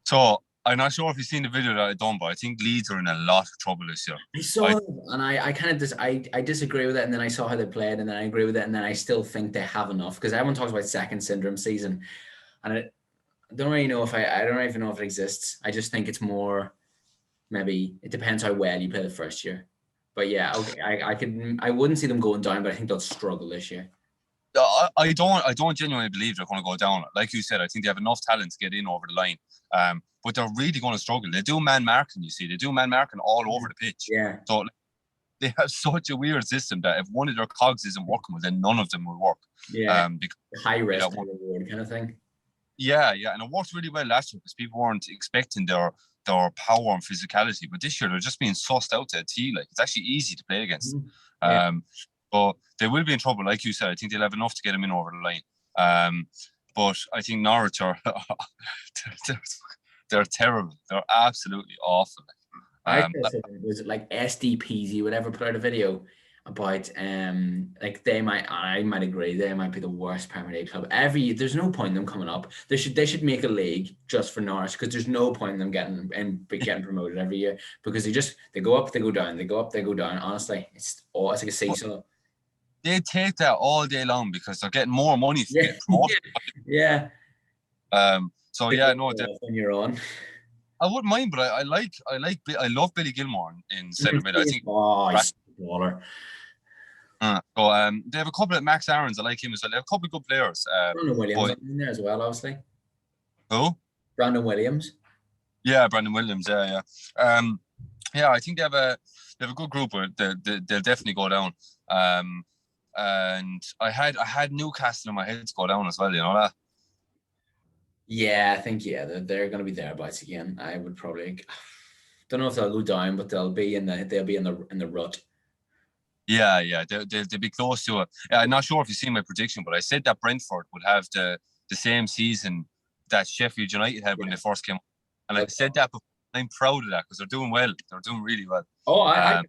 So I'm not sure if you've seen the video that I done, but I think Leeds are in a lot of trouble this year. I saw it, and I kind of I disagree with it, and then I saw how they played, and then I agree with it, and then I still think they have enough because everyone talks about second syndrome season, and I don't really know if I don't even know if it exists. I just think it's more maybe it depends how well you play the first year. But yeah, okay, I wouldn't see them going down, but I think they'll struggle this year. I don't genuinely believe they're going to go down. Like you said, I think they have enough talent to get in over the line. But they're really going to struggle. They do man marking, you see. They do man marking all over the pitch. Yeah. So they have such a weird system that if one of their cogs isn't working, well, then none of them will work. Yeah. Because high risk, high reward kind of thing. Yeah. And it worked really well last year because people weren't expecting their power and physicality. But this year they're just being sussed out to a T. Like it's actually easy to play against. Yeah. But they will be in trouble, like you said. I think they'll have enough to get them in over the line. But I think Norwich are they're terrible. They're absolutely awful. Was it like SDPZ, whatever, put out a video about like I might agree, they might be the worst Premier League club. There's no point in them coming up. They should make a league just for Norwich because there's no point in them getting promoted every year because they go up, they go down, they go up, they go down. Honestly, it's like a seesaw. They take that all day long because they're getting more money for it. Yeah. So yeah, no, when you're on. I wouldn't mind, but I love Billy Gilmore in centre mid. I think. Oh, he's a baller. So they have a couple of Max Aarons. I like him as well. They have a couple of good players. Brandon Williams but, in there as well, obviously. Who? Brandon Williams. Yeah, Brandon Williams. Yeah. Yeah, I think they have a good group, but they'll definitely go down. And I had Newcastle in my head to go down as well. You know that. Yeah, I think they're going to be thereabouts again. I would probably don't know if they'll go down, but they'll be in the rut. Yeah, they'll be close to it. I'm not sure if you've seen my prediction, but I said that Brentford would have the same season that Sheffield United had when they first came up. And I said that before. I'm proud of that because they're doing well. They're doing really well. Oh, I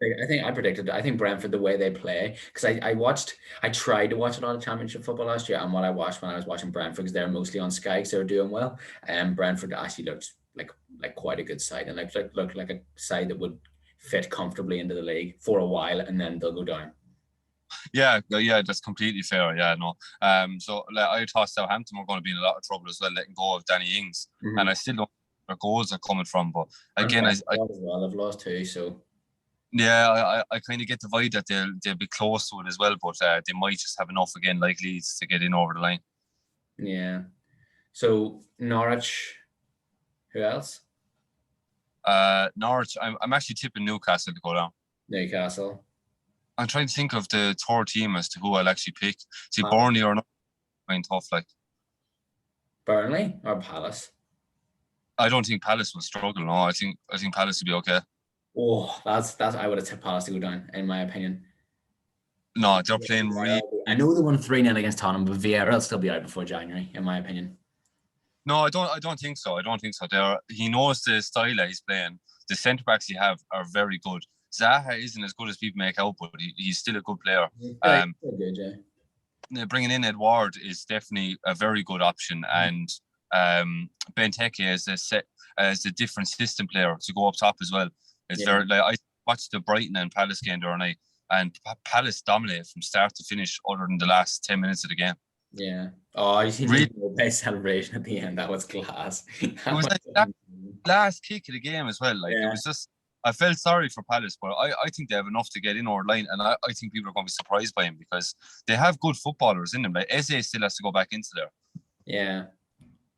predicted. I think Brentford, the way they play, because I tried to watch a lot of Championship football last year, and what I watched when I was watching Brentford, because they're mostly on Sky, because they were doing well, and Brentford actually looked like quite a good side, and looked like a side that would fit comfortably into the league for a while, and then they'll go down. Yeah, that's completely fair. Yeah, no. So I thought Southampton were going to be in a lot of trouble as well, letting go of Danny Ings, and I still don't know where goals are coming from. But again, as well, I've lost too, so. Yeah, I kind of get the vibe that they'll be close to it as well, but they might just have enough again, like Leeds, to get in over the line. Yeah. So Norwich, who else? Norwich. I'm actually tipping Newcastle to go down. Newcastle. I'm trying to think of the third team as to who I'll actually pick. See, Burnley or not? Kind tough, like. Burnley or Palace? I don't think Palace will struggle. No, I think Palace will be okay. Oh, that's I would have tipped Palace to go down, in my opinion. No, they're playing really. I know they won 3-0 against Tottenham, but Vieira will still be out before January, in my opinion. No, I don't think so. He knows the style that he's playing. The centre backs he have are very good. Zaha isn't as good as people make out, but he's still a good player. Good, yeah. Bringing in Edouard is definitely a very good option, and Benteke as a different system player to go up top as well. It's very like I watched the Brighton and Palace game the other night, and Palace dominated from start to finish, other than the last 10 minutes of the game. Yeah. Oh, you see the best celebration at the end. That was class. It was like that last kick of the game as well. Like it was just. I felt sorry for Palace, but I think they have enough to get in over the line, and I think people are going to be surprised by him because they have good footballers in them. Like Eze still has to go back into there. Yeah.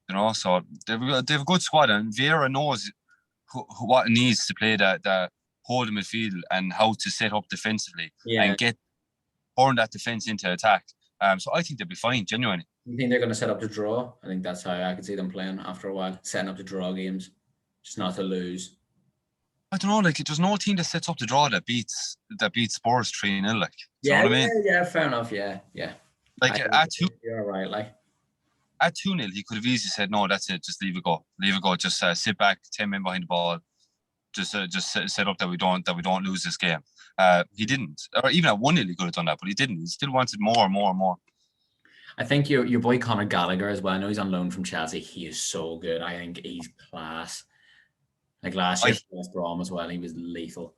You know, so they've a good squad, and Vieira knows what it needs to play that hold the midfield and how to set up defensively and turn that defense into attack. So I think they'll be fine, genuinely. You think they're going to set up to draw? I think that's how I could see them playing after a while, setting up to draw games, just not to lose. I don't know, like there's no team that sets up to draw that beats Spurs 3-0, like. You know what I mean? Yeah, fair enough. Yeah. Like at 2, you're right. Like at 2-0, he could have easily said, "No, that's it. Just leave it go. Just sit back, 10 men behind the ball. Just set up that we don't lose this game." He didn't, or even at 1-0 he could have done that, but he didn't. He still wanted more and more and more. I think your boy Conor Gallagher as well. I know he's on loan from Chelsea. He is so good. I think he's class. Like last year for West Brom as well, he was lethal.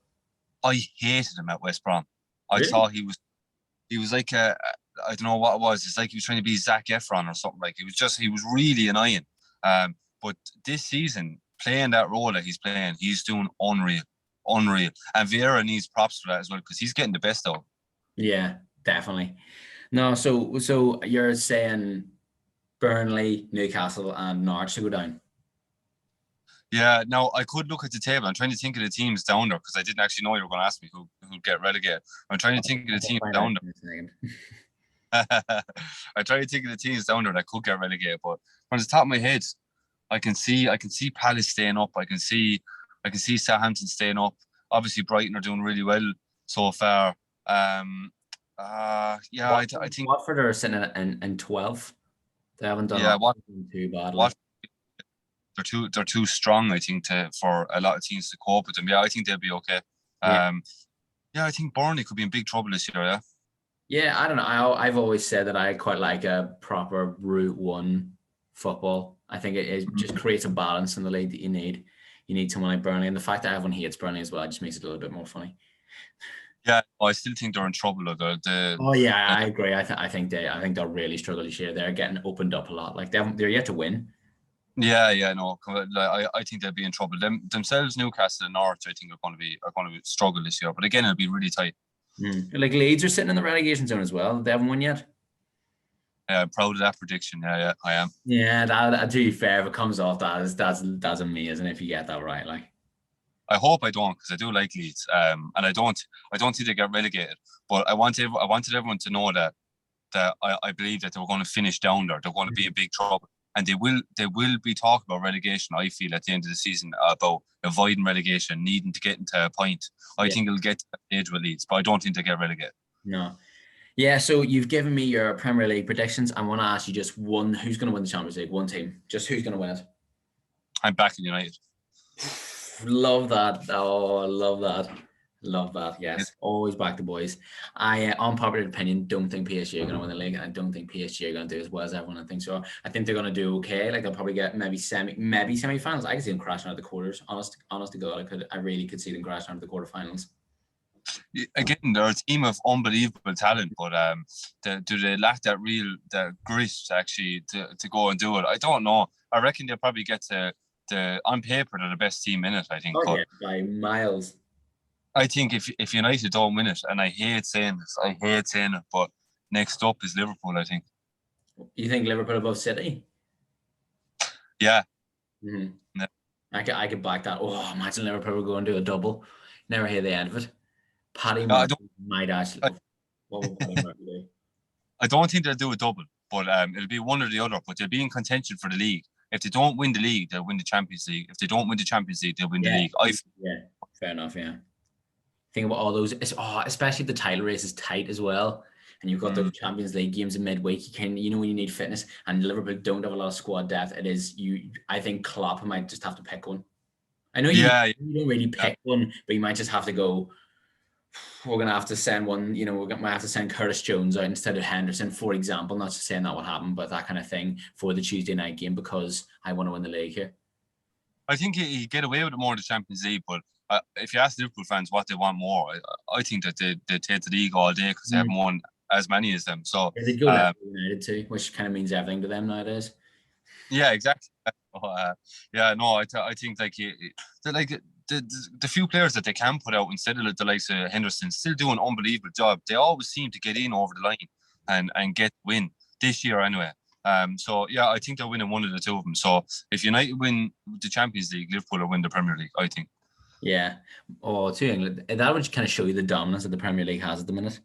I hated him at West Brom. I thought he was like I don't know what it was. It's like he was trying to be Zac Efron or something. Like he was really annoying. But this season, playing that role that he's playing, he's doing unreal. And Vieira needs props for that as well because he's getting the best out. Yeah, definitely. No, so you're saying Burnley, Newcastle, and Norwich to go down. Yeah, now I could look at the table. I'm trying to think of the teams down there because I didn't actually know you were going to ask me who'd get relegated. I'm trying to think of the teams down there. I try to think of the teams down there that could get relegated, but from the top of my head, I can see Palace staying up. I can see Southampton staying up. Obviously, Brighton are doing really well so far. I think Watford are sitting in 12th. They haven't done too badly. They're too strong, I think, for a lot of teams to cope with them. Yeah, I think they'll be okay. I think Burnley could be in big trouble this year. Yeah. Yeah, I don't know. I've always said that I quite like a proper Route 1 football. I think it just creates a balance in the league that you need. You need someone like Burnley, and the fact that everyone hates Burnley as well just makes it a little bit more funny. Yeah, I still think they're in trouble. I agree. I think they'll really struggle this year. They're getting opened up a lot. Like they're yet to win. Yeah, no. I think they'll be in trouble. Themselves, Newcastle and Norwich, I think are going to struggle this year. But again, it'll be really tight. Like Leeds are sitting in the relegation zone as well. They haven't won yet. Proud of that prediction. Yeah, I am. Yeah, that to be fair, if it comes off, that's amazing if you get that right. Like, I hope I don't, because I do like Leeds. And I don't think they get relegated. But I wanted everyone to know that I believe that they were going to finish down there. They're going to be in big trouble, and they will be talking about relegation. I feel at the end of the season about avoiding relegation, needing to get into a point. I think it'll get to that stage with Leeds, but I don't think they get relegated. No. Yeah, so you've given me your Premier League predictions. I want to ask you just one: who's going to win the Champions League? One team, just who's going to win it? I'm backing United. Love that. Oh, I love that. Love that. Yes, always back the boys. I, unpopular opinion, don't think PSG are going to win the league, and I don't think PSG are going to do as well as everyone thinks so. I think they're going to do okay. Like they'll probably get maybe semi-finals. I could see them crashing out the quarters. Honest to God, I really could see them crashing out the quarterfinals. Again, they're a team of unbelievable talent, but do they lack that grit actually to go and do it? I don't know. I reckon they'll probably get to on paper they're the best team in it. I think, yeah, by miles. I think if United don't win it, and I hate saying it, but next up is Liverpool. I think. You think Liverpool above City? Yeah. Mm-hmm. Yeah. I could back that. Oh, imagine Liverpool going to a double. Never hear the end of it. Paddy might actually. What would Paddy Murphy do? I don't think they'll do a double, but it'll be one or the other. But they'll be in contention for the league. If they don't win the league, they'll win the Champions League. If they don't win the Champions League, they'll win the league. Yeah, fair enough. Yeah. Think about all those, especially the title race is tight as well, and you've got those Champions League games in midweek. When you need fitness, and Liverpool don't have a lot of squad depth. I think Klopp might just have to pick one. I know you don't really pick one, but you might just have to go. We're gonna have to send one. We might have to send Curtis Jones out instead of Henderson, for example. Not just saying that would happen, but that kind of thing for the Tuesday night game because I want to win the league here. I think he get away with it more in the Champions League, but if you ask Liverpool fans what they want more, I think that they take the league all day because they haven't won as many as them. So they go to United too, which kind of means everything to them nowadays. Yeah, exactly. I think the few players that they can put out instead of the likes of Henderson still do an unbelievable job. They always seem to get in over the line and get win this year anyway. I think they're winning one of the two of them. So if United win the Champions League, Liverpool will win the Premier League, I think. Yeah. To England. That would kind of show you the dominance that the Premier League has at the minute.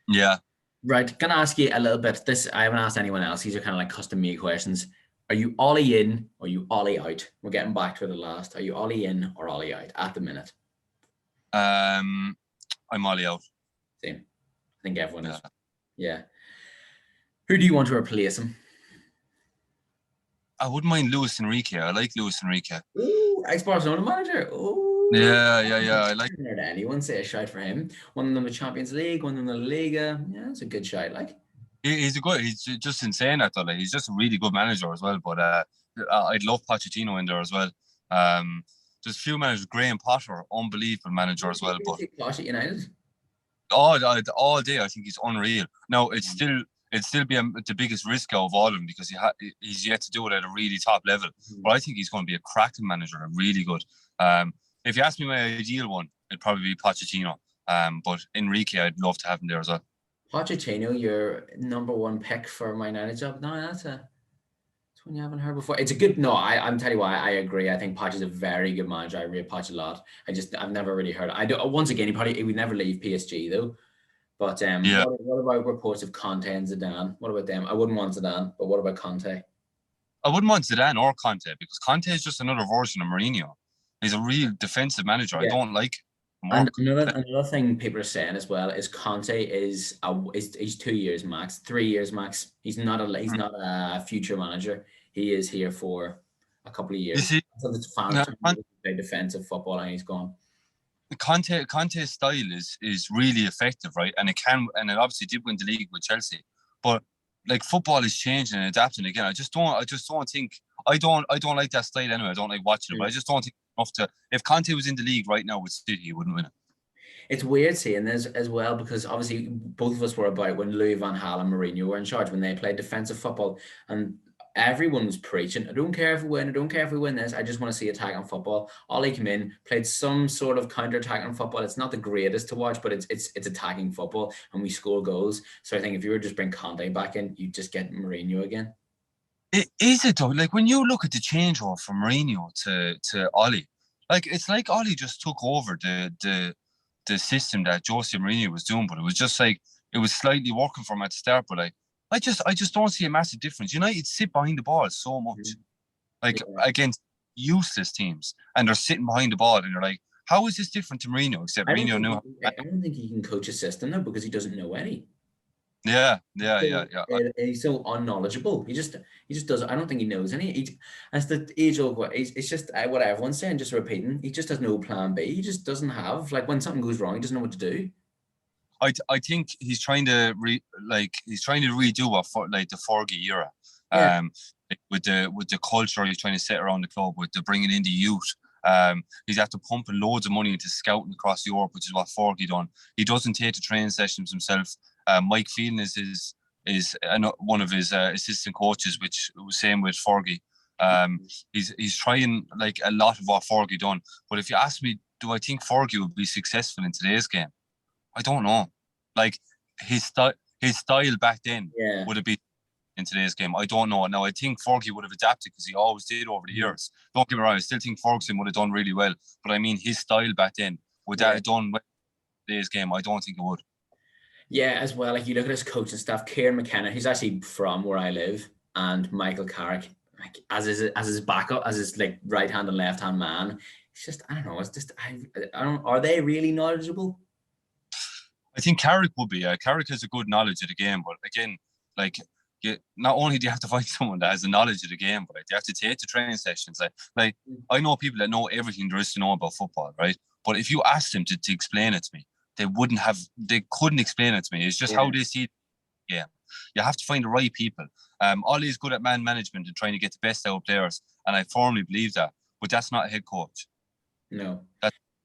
Yeah. Right. Gonna ask you a little bit. This I haven't asked anyone else. These are kind of like custom-made questions. Are you Ollie in or are you Ollie out? We're getting back to the last. Are you Ollie in or Ollie out at the minute? I'm Ollie out. Same. I think everyone is. Yeah. Who do you want to replace him? I wouldn't mind Luis Enrique. I like Luis Enrique. Ooh, ex-Barcelona manager. Ooh. Yeah. I like. Did anyone say a shout for him? One of them the Champions League, one of them the Liga. Yeah, that's a good shout. Like. He's just insane at that. Like, he's just a really good manager as well. But I'd love Pochettino in there as well. There's a few managers. Graham Potter, unbelievable manager as well. But Poch at United. All day, I think he's unreal. Now it'd still be the biggest risk of all of them because he's yet to do it at a really top level. But I think he's going to be a cracking manager and really good. If you ask me my ideal one, it'd probably be Pochettino. But Enrique, I'd love to have him there as well. Pochettino, your number one pick for my United job? No, that's one you haven't heard before. It's a good. No, I'm telling you why. I agree. I think Poch is a very good manager. I rate Poch a lot. I've never really heard. Once again, he would never leave PSG though. But what about reports of Conte and Zidane? What about them? I wouldn't want Zidane, but what about Conte? I wouldn't want Zidane or Conte because Conte is just another version of Mourinho. He's a real defensive manager. Yeah. I don't like. And another thing people are saying as well is Conte is he's 2 years max, 3 years max. He's not a future manager. He is here for a couple of years. So the fans play defensive football and he's gone. Conte's style is really effective, right? And it obviously did win the league with Chelsea. But like football is changing and adapting again. I just don't think I don't like that style anyway. I don't like watching it, but I just don't think enough to. If Conte was in the league right now with City, he wouldn't win it. It's weird seeing this as well because obviously both of us were about when Louis van Gaal and Mourinho were in charge when they played defensive football, and everyone was preaching, I don't care if we win, I don't care if we win this, I just want to see attacking football. Ollie came in, played some sort of counter-attacking football. It's not the greatest to watch, but it's attacking football, and we score goals. So I think if you were just bring Conte back in, you just get Mourinho again. Is it though? Like when you look at the changeover from Mourinho to Ollie, like it's like Ollie just took over the system that Jose Mourinho was doing, but it was just like it was slightly working for him at the start. But I just don't see a massive difference. United sit behind the ball so much, like against useless teams, and they're sitting behind the ball, and you're like, how is this different to Mourinho? Except Mourinho knew. I don't think he can coach a system though, because he doesn't know any. Yeah. He's so unknowledgeable. He just doesn't. I don't think he knows any. That's the age old. It's just what everyone's saying, just repeating. He just has no plan B. He just doesn't have, like, when something goes wrong, he doesn't know what to do. I think he's trying to redo the Fergie era. Yeah. With the culture he's trying to set around the club, with the bringing in the youth. He's after pumping loads of money into scouting across Europe, which is what Fergie done. He doesn't take the training sessions himself. Mike Phelan is one of his assistant coaches, which was same with Fergie. He's trying like a lot of what Fergie done. But if you ask me, do I think Fergie would be successful in today's game? I don't know. Like his style back then would have been in today's game. I don't know. Now I think Fergie would have adapted because he always did over the years. Don't get me wrong, I still think Ferguson would have done really well. But I mean, his style back then, would that have done well in today's game? I don't think it would. Yeah, as well. Like you look at his coaching staff, Kieran McKenna, who's actually from where I live, and Michael Carrick, like as his backup, as his like right hand and left hand man. It's just, I don't know. It's just I don't. Are they really knowledgeable? I think Carrick would be. Carrick has a good knowledge of the game, but again, like not only do you have to find someone that has the knowledge of the game, but like, they have to take the training sessions. Like I know people that know everything there is to know about football, right? But if you ask them to explain it to me, they couldn't explain it to me. It's just how they see it. Yeah. You have to find the right people. Ollie's good at man management and trying to get the best out of players, and I firmly believe that. But that's not a head coach. No.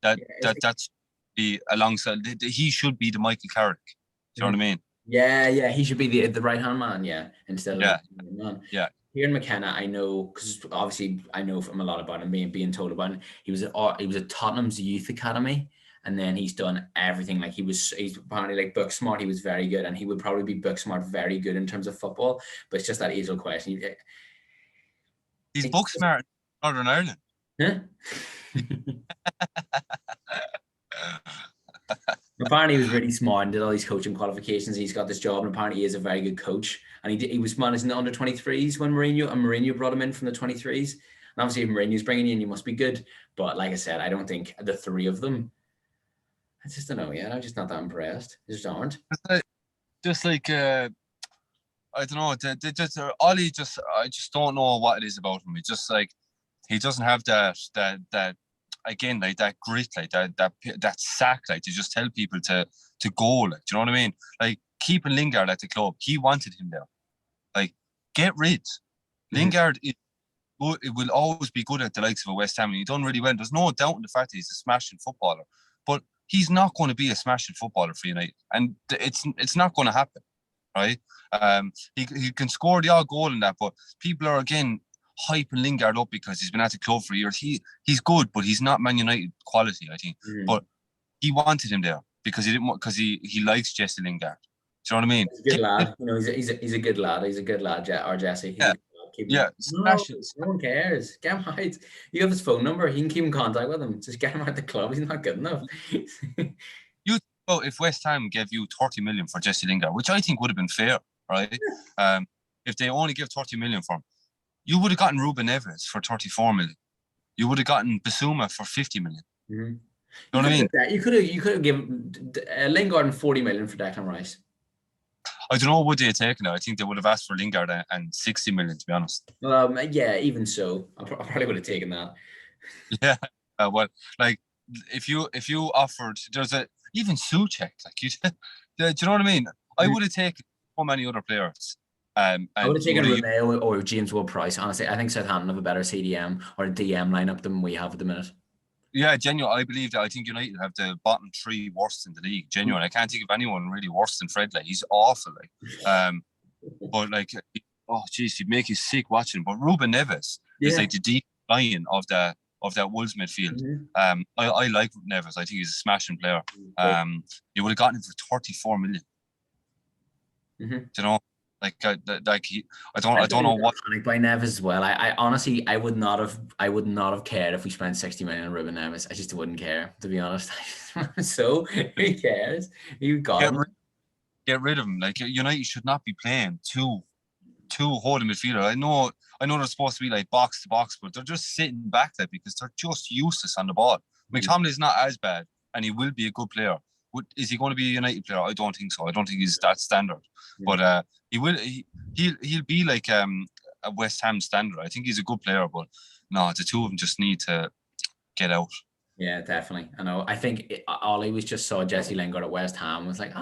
That's be alongside. He should be the Michael Carrick. Do you know what I mean? Yeah. He should be the right hand man. Yeah, instead of the man. Yeah. Kieran McKenna, I know, because obviously I know from a lot about him, being told about him. He was at Tottenham's youth academy, and then he's done everything. Like he's apparently like book smart. He was very good, and he would probably be book smart, very good in terms of football. But it's just that age-old question. He's book smart in Northern Ireland. Huh? Apparently he was really smart and did all these coaching qualifications. He's got this job, and apparently he is a very good coach. And he was managing the under 23s when Mourinho brought him in from the 23s. And obviously if Mourinho's bringing you in, you must be good. But like I said, I don't think the three of them, I just don't know. Yeah, I'm just not that impressed. They just aren't. Just like I don't know. Ollie I just don't know what it is about him. It's just like he doesn't have that again, like that grit, like that sack, like to just tell people to go. Like, do you know what I mean? Like keeping Lingard at the club, he wanted him there. Like get rid. Lingard is good. It will always be good at the likes of a West Ham, and he's done really well. There's no doubt in the fact that he's a smashing footballer, but he's not going to be a smashing footballer for United, and it's not going to happen, right? He can score the odd goal in that, but people are again hyping Lingard up because he's been at the club for years. He's good, but he's not Man United quality, I think. But he wanted him there because he likes Jesse Lingard. Do you know what I mean? He's a good lad. You know, he's a good lad. He's a good lad, or Jesse. No one cares. Get him out. You have his phone number. He can keep in contact with him. Just get him out the club. He's not good enough. If West Ham gave you 30 million for Jesse Lingard, which I think would have been fair, right? If they only give 30 million for him, you would have gotten Ruben Neves for 34 million. You would have gotten Basuma for 50 million. You know what I mean? You could have given Lingard 40 million for Declan Rice. I don't know what they had taken it. I think they would have asked for Lingard and 60 million, to be honest. Yeah, even so, I probably would have taken that. Yeah, well, like if you offered, there's even Souček, like do you know what I mean? I would have taken so many other players. I would have taken Romeo or James Ward-Prowse. Honestly, I think Southampton have a better CDM or DM lineup than we have at the minute. Yeah, genuine. I believe that. I think United have the bottom three worst in the league. Genuine. I can't think of anyone really worse than Fred. Like he's awful. Like, but like oh geez, he'd make you sick watching. But Ruben Neves is like the deep line of that Wolves midfield. I like Neves. I think he's a smashing player. You would have gotten him for 34 million. You know, I don't know what. By Neves as well. I honestly, I would not have cared if we spent 60 million on Ruben Neves. I just wouldn't care, to be honest. So who cares? You got him. Get rid of him. Like, United should not be playing two holding midfielder. I know they're supposed to be like box to box, but they're just sitting back there because they're just useless on the ball. McTominay's not as bad, and he will be a good player. Is he going to be a United player? I don't think so. I don't think he's that standard. But he will. He'll be like a West Ham standard. I think he's a good player, but no, the two of them just need to get out. Yeah, definitely. I know. I think Ollie was just saw Jesse Lingard at West Ham and was like,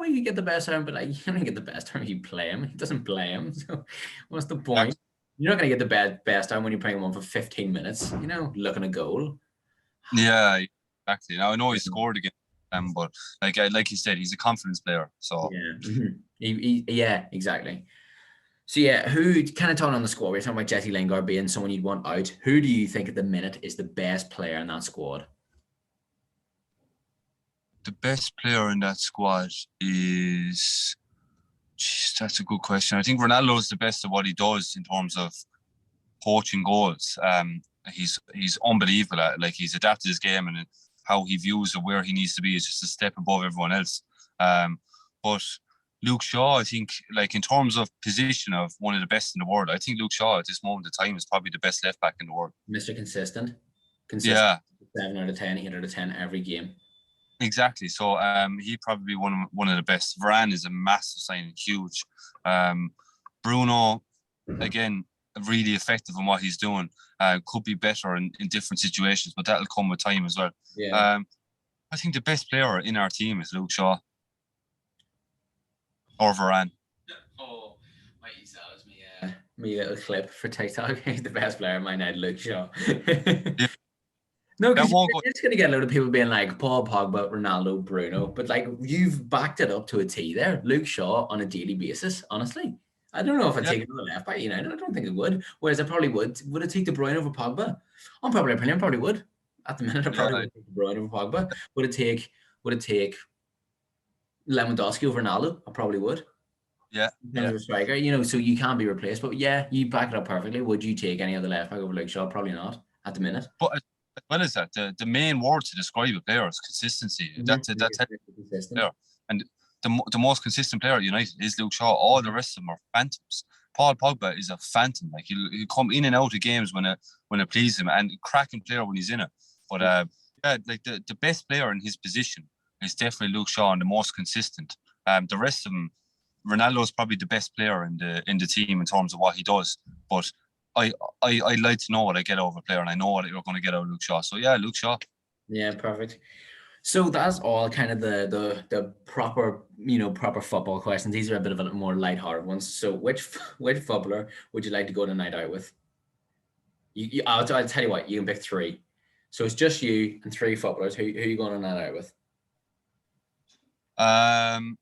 we could get the best out of him, but like, you don't get the best out of him if you play him. He doesn't play him. So what's the point? You're not going to get the best out of him when you're playing him on for 15 minutes, looking a goal. Yeah, exactly. Now I know he scored again, but like you said, he's a confidence player. So yeah, exactly. So yeah, who kind of talking on the squad? We're talking about Jesse Lingard being someone you'd want out. Who do you think at the minute is the best player in that squad? The best player in that squad is, that's a good question. I think Ronaldo is the best at what he does in terms of poaching goals. He's unbelievable at, like, he's adapted his game, and how he views of where he needs to be is just a step above everyone else. But Luke Shaw, I think, like, in terms of position of one of the best in the world, I think Luke Shaw at this moment in time is probably the best left back in the world. Mr. Consistent. Yeah. 7 out of 10, 8 out of 10 every game. Exactly. So he'd probably be one of the best. Varane is a massive signing, huge. Bruno, again, really effective in what he's doing. Could be better in different situations, but that'll come with time as well. Yeah. I think the best player in our team is Luke Shaw. Or Varane. Oh, wait, that was me little clip for TikTok. He's the best player in my night, Luke Shaw. Yeah. No, because it's going to get a load of people being like Paul Pogba, Ronaldo, Bruno, but like, you've backed it up to a T there. Luke Shaw on a daily basis, honestly. I don't know if I'd take another left back United. I don't think it would. Whereas I probably would. Would it take De Bruyne over Pogba? On popular opinion, probably would. At the minute, I probably would take De Bruyne over Pogba. Would it take Lewandowski over Ronaldo? I probably would. Yeah. As a striker, so you can't be replaced. But yeah, you back it up perfectly. Would you take any other left back over Luke Shaw? Probably not at the minute. But as well as that, the main word to describe a player is consistency. That's player. And the most consistent player at United is Luke Shaw. All the rest of them are phantoms. Paul Pogba is a phantom. Like, he'll come in and out of games when it pleases him, and cracking player when he's in it. But like the best player in his position is definitely Luke Shaw, and the most consistent. The rest of them, Ronaldo is probably the best player in the team in terms of what he does. But I like to know what I get out of a player, and I know what you're going to get out of Luke Shaw. So yeah, Luke Shaw. Yeah, perfect. So that's all kind of the proper proper football questions. These are a bit of a more lighthearted ones. So which footballer would you like to go on a night out with? I'll tell you what, you can pick 3. So it's just you and 3 footballers. Who are you going on a night out with?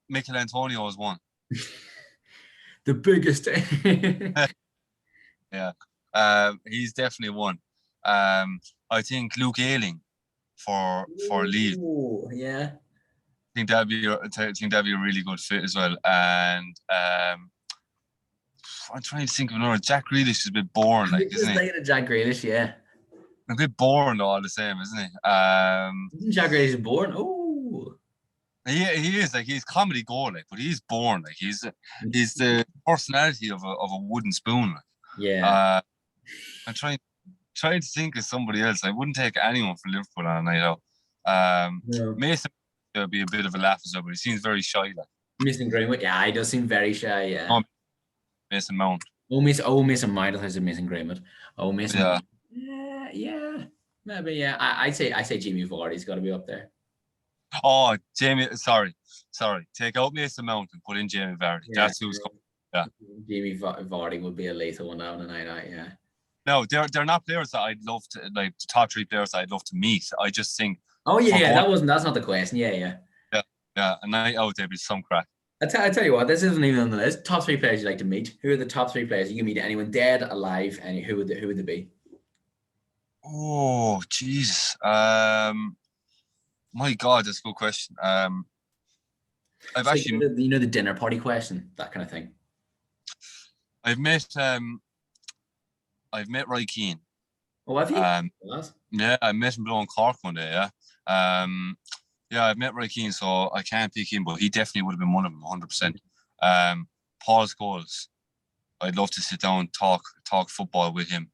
Mikel Antonio is one. The biggest. Yeah. He's definitely one. I think Luke Ayling for Leeds. Yeah. I think that'd be a really good fit as well. And I'm trying to think of another. Jack Grealish is a bit boring, like, isn't he? Jack Grealish, yeah. A bit boring though, all the same, isn't he? Isn't Jack Grealish boring? Oh. He is, like, he's comedy gold, like, but he's boring. Like, he's the personality of a wooden spoon. Like. Yeah. I'm trying to think of somebody else. I wouldn't take anyone from Liverpool on a night out. No. Mason would be a bit of a laugh as well, but he seems very shy. Like. Mason Greenwood, yeah, he does seem very shy. Yeah. Oh, Mason Mount. Mason Mount. I said Mason Greenwood. Oh, Mason. Yeah. Mount. Yeah. Maybe. Yeah. I say Jamie Vardy's got to be up there. Oh, Jamie. Sorry. Take out Mason Mount and put in Jamie Vardy. Yeah, that's who's coming. Yeah. Jamie Vardy would be a lethal one down the night out. Yeah. No, they're not players that I'd love to, like, the top 3 players that I'd love to meet. I just think. Oh yeah, that's not the question. Yeah. Yeah, a night out there'd be some crack. I tell you what, this isn't even on the list. Top three players you like to meet. Who are the top three players you can meet? Anyone dead, alive, and who would they be? Oh, jeez. My God, that's a good question. I've It's like actually the dinner party question, that kind of thing. I've met Roy Keane. Oh, have you? Yeah, I met him below in Cork one day. Yeah. Yeah, I've met Roy Keane, so I can't pick him, but he definitely would have been one of them, 100%. Paul Scholes. I'd love to sit down and talk football with him.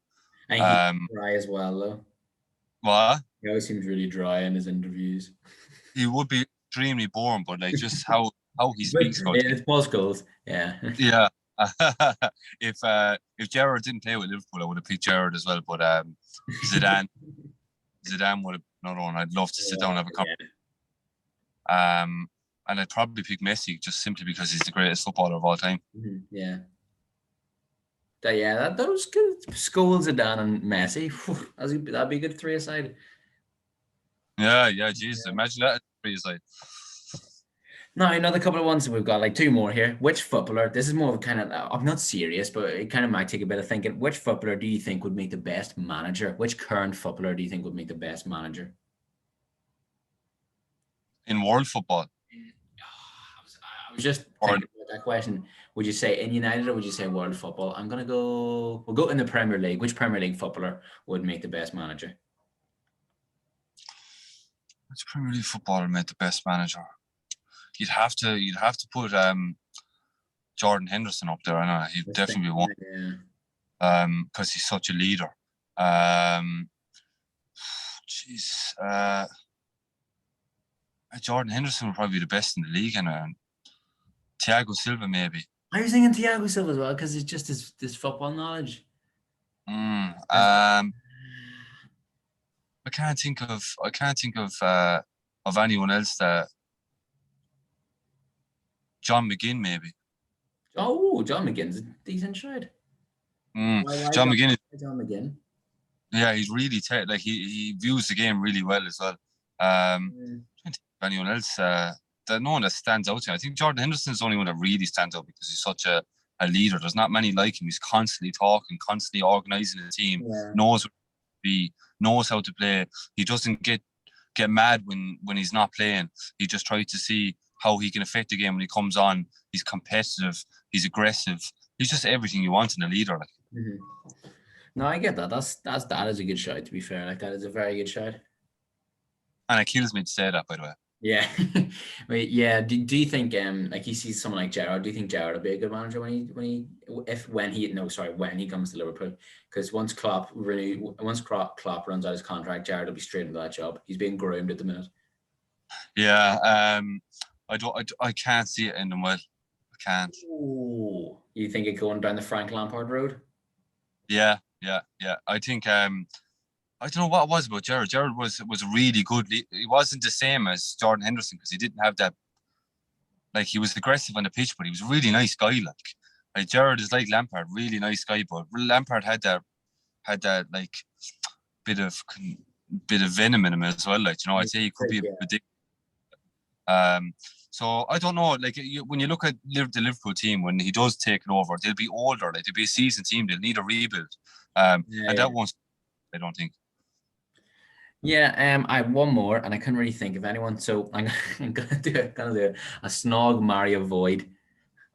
And he's dry as well, though. What? He always seems really dry in his interviews. He would be extremely boring, but like just how he speaks about yeah, it's Paul Scholes. Yeah. Yeah. If Gerrard didn't play with Liverpool, I would have picked Gerrard as well. But Zidane would have another one. I'd love to sit down and have a conversation. And I'd probably pick Messi just simply because he's the greatest footballer of all time. Yeah. That was good. Scholes, Zidane, and Messi. That'd be a good three-a-side. Yeah, Jesus. Imagine that three-a-side. Now, another couple of ones. We've got like two more here. Which footballer, this is more of kind of, I'm not serious, but it kind of might take a bit of thinking. Which footballer do you think would make the best manager? Which current footballer do you think would make the best manager? In world football? I was just thinking about that question. Would you say in United or would you say world football? We'll go in the Premier League. Which Premier League footballer would make the best manager? Which Premier League footballer made the best manager? You'd have to put Jordan Henderson up there. I know he'd definitely be one. Because he's such a leader. Jordan Henderson would probably be the best in the league, and Thiago Silva maybe. I was thinking Thiago Silva as well because it's just his football knowledge. I can't think of anyone else that. John McGinn maybe. Oh, John McGinn's a decent shot. John McGinn. Yeah, he's really he views the game really well as well. Anyone else? No one that stands out to me. I think Jordan Henderson is the only one that really stands out because he's such a leader. There's not many like him. He's constantly talking, constantly organising the team. Knows how to play. He doesn't get mad when he's not playing. He just tries to see how he can affect the game when he comes on. He's competitive. He's aggressive. He's just everything you want in a leader. No, I get that. That is a good shot. To be fair, that is a very good shot. And it kills me to say that, by the way. Yeah, but yeah. Do you think like he sees someone like Gerrard? Do you think Gerrard will be a good manager when he comes to Liverpool? Because once Klopp runs out his contract, Gerrard will be straight into that job. He's being groomed at the minute. Yeah, I can't see it ending well. I can't. Ooh. You think it going down the Frank Lampard road? Yeah. I think I don't know what it was about Gerrard. Gerrard was really good. He wasn't the same as Jordan Henderson because he didn't have that. Like he was aggressive on the pitch, but he was a really nice guy. Like Gerrard is like Lampard, really nice guy. But Lampard had that like bit of venom in him as well. Like I'd say he could be a bit ridiculous. So I don't know. Like when you look at the Liverpool team, when he does take it over, they'll be older. Like they'll be a seasoned team. They'll need a rebuild. And that won't. I don't think. Yeah, I have one more, and I couldn't really think of anyone, so I'm gonna do a snog Mario void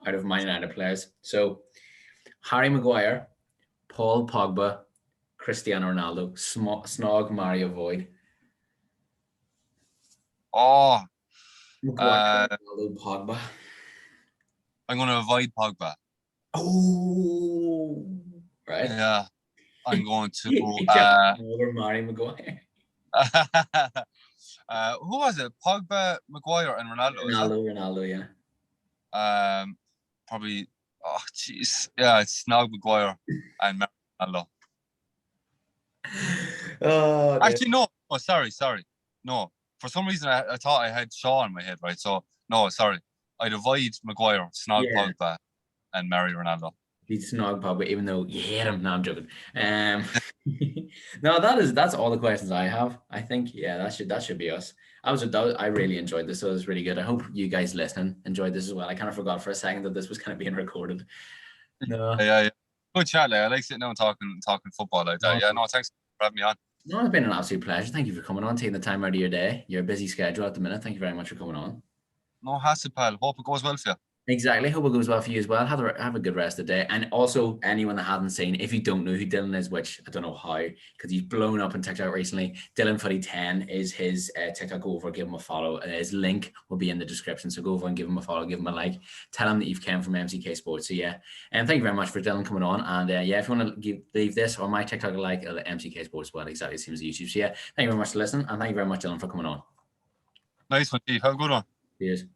out of Man United players. So Harry Maguire, Paul Pogba, Cristiano Ronaldo, snog Mario void. Oh, Maguire, Ronaldo, Pogba. I'm gonna avoid Pogba. Oh, right. Yeah, I'm going to. Over Harry Maguire. Who was it? Pogba, Maguire, and Ronaldo. Ronaldo, yeah. Probably. Oh, jeez. Yeah, it's Snog Maguire and Ronaldo. Oh, actually, no. Oh, sorry. No, for some reason I thought I had Shaw in my head, right? So no, sorry. I'd avoid Maguire, Snog Pogba, and marry Ronaldo. He's snog pub, even though you hate him. No, I'm joking. No, that's all the questions I have. I think that should be us. I really enjoyed this. So it was really good. I hope you guys listening enjoyed this as well. I kind of forgot for a second that this was kind of being recorded. No, Yeah. Good chat, like. I like sitting down talking football like that. Yeah, no, thanks for having me on. No, it's been an absolute pleasure. Thank you for coming on, taking the time out of your day, your busy schedule at the minute. Thank you very much for coming on. No hassle, pal. Hope it goes well for you. Exactly. Hope it goes well for you as well. Have a good rest of the day. And also, anyone that hasn't seen, if you don't know who Dylan is, which I don't know how, because he's blown up on TikTok recently, Dylanfootie10 is his TikTok. Go over, give him a follow. His link will be in the description. So go over and give him a follow, give him a like. Tell him that you've come from MCK Sports. So yeah, and thank you very much for Dylan coming on. And yeah, if you want to leave this or my TikTok a like, MCK Sports, well, exactly the same as YouTube. So yeah, thank you very much for listening, and thank you very much, Dylan, for coming on. Nice one, Steve. Have a good one. Cheers.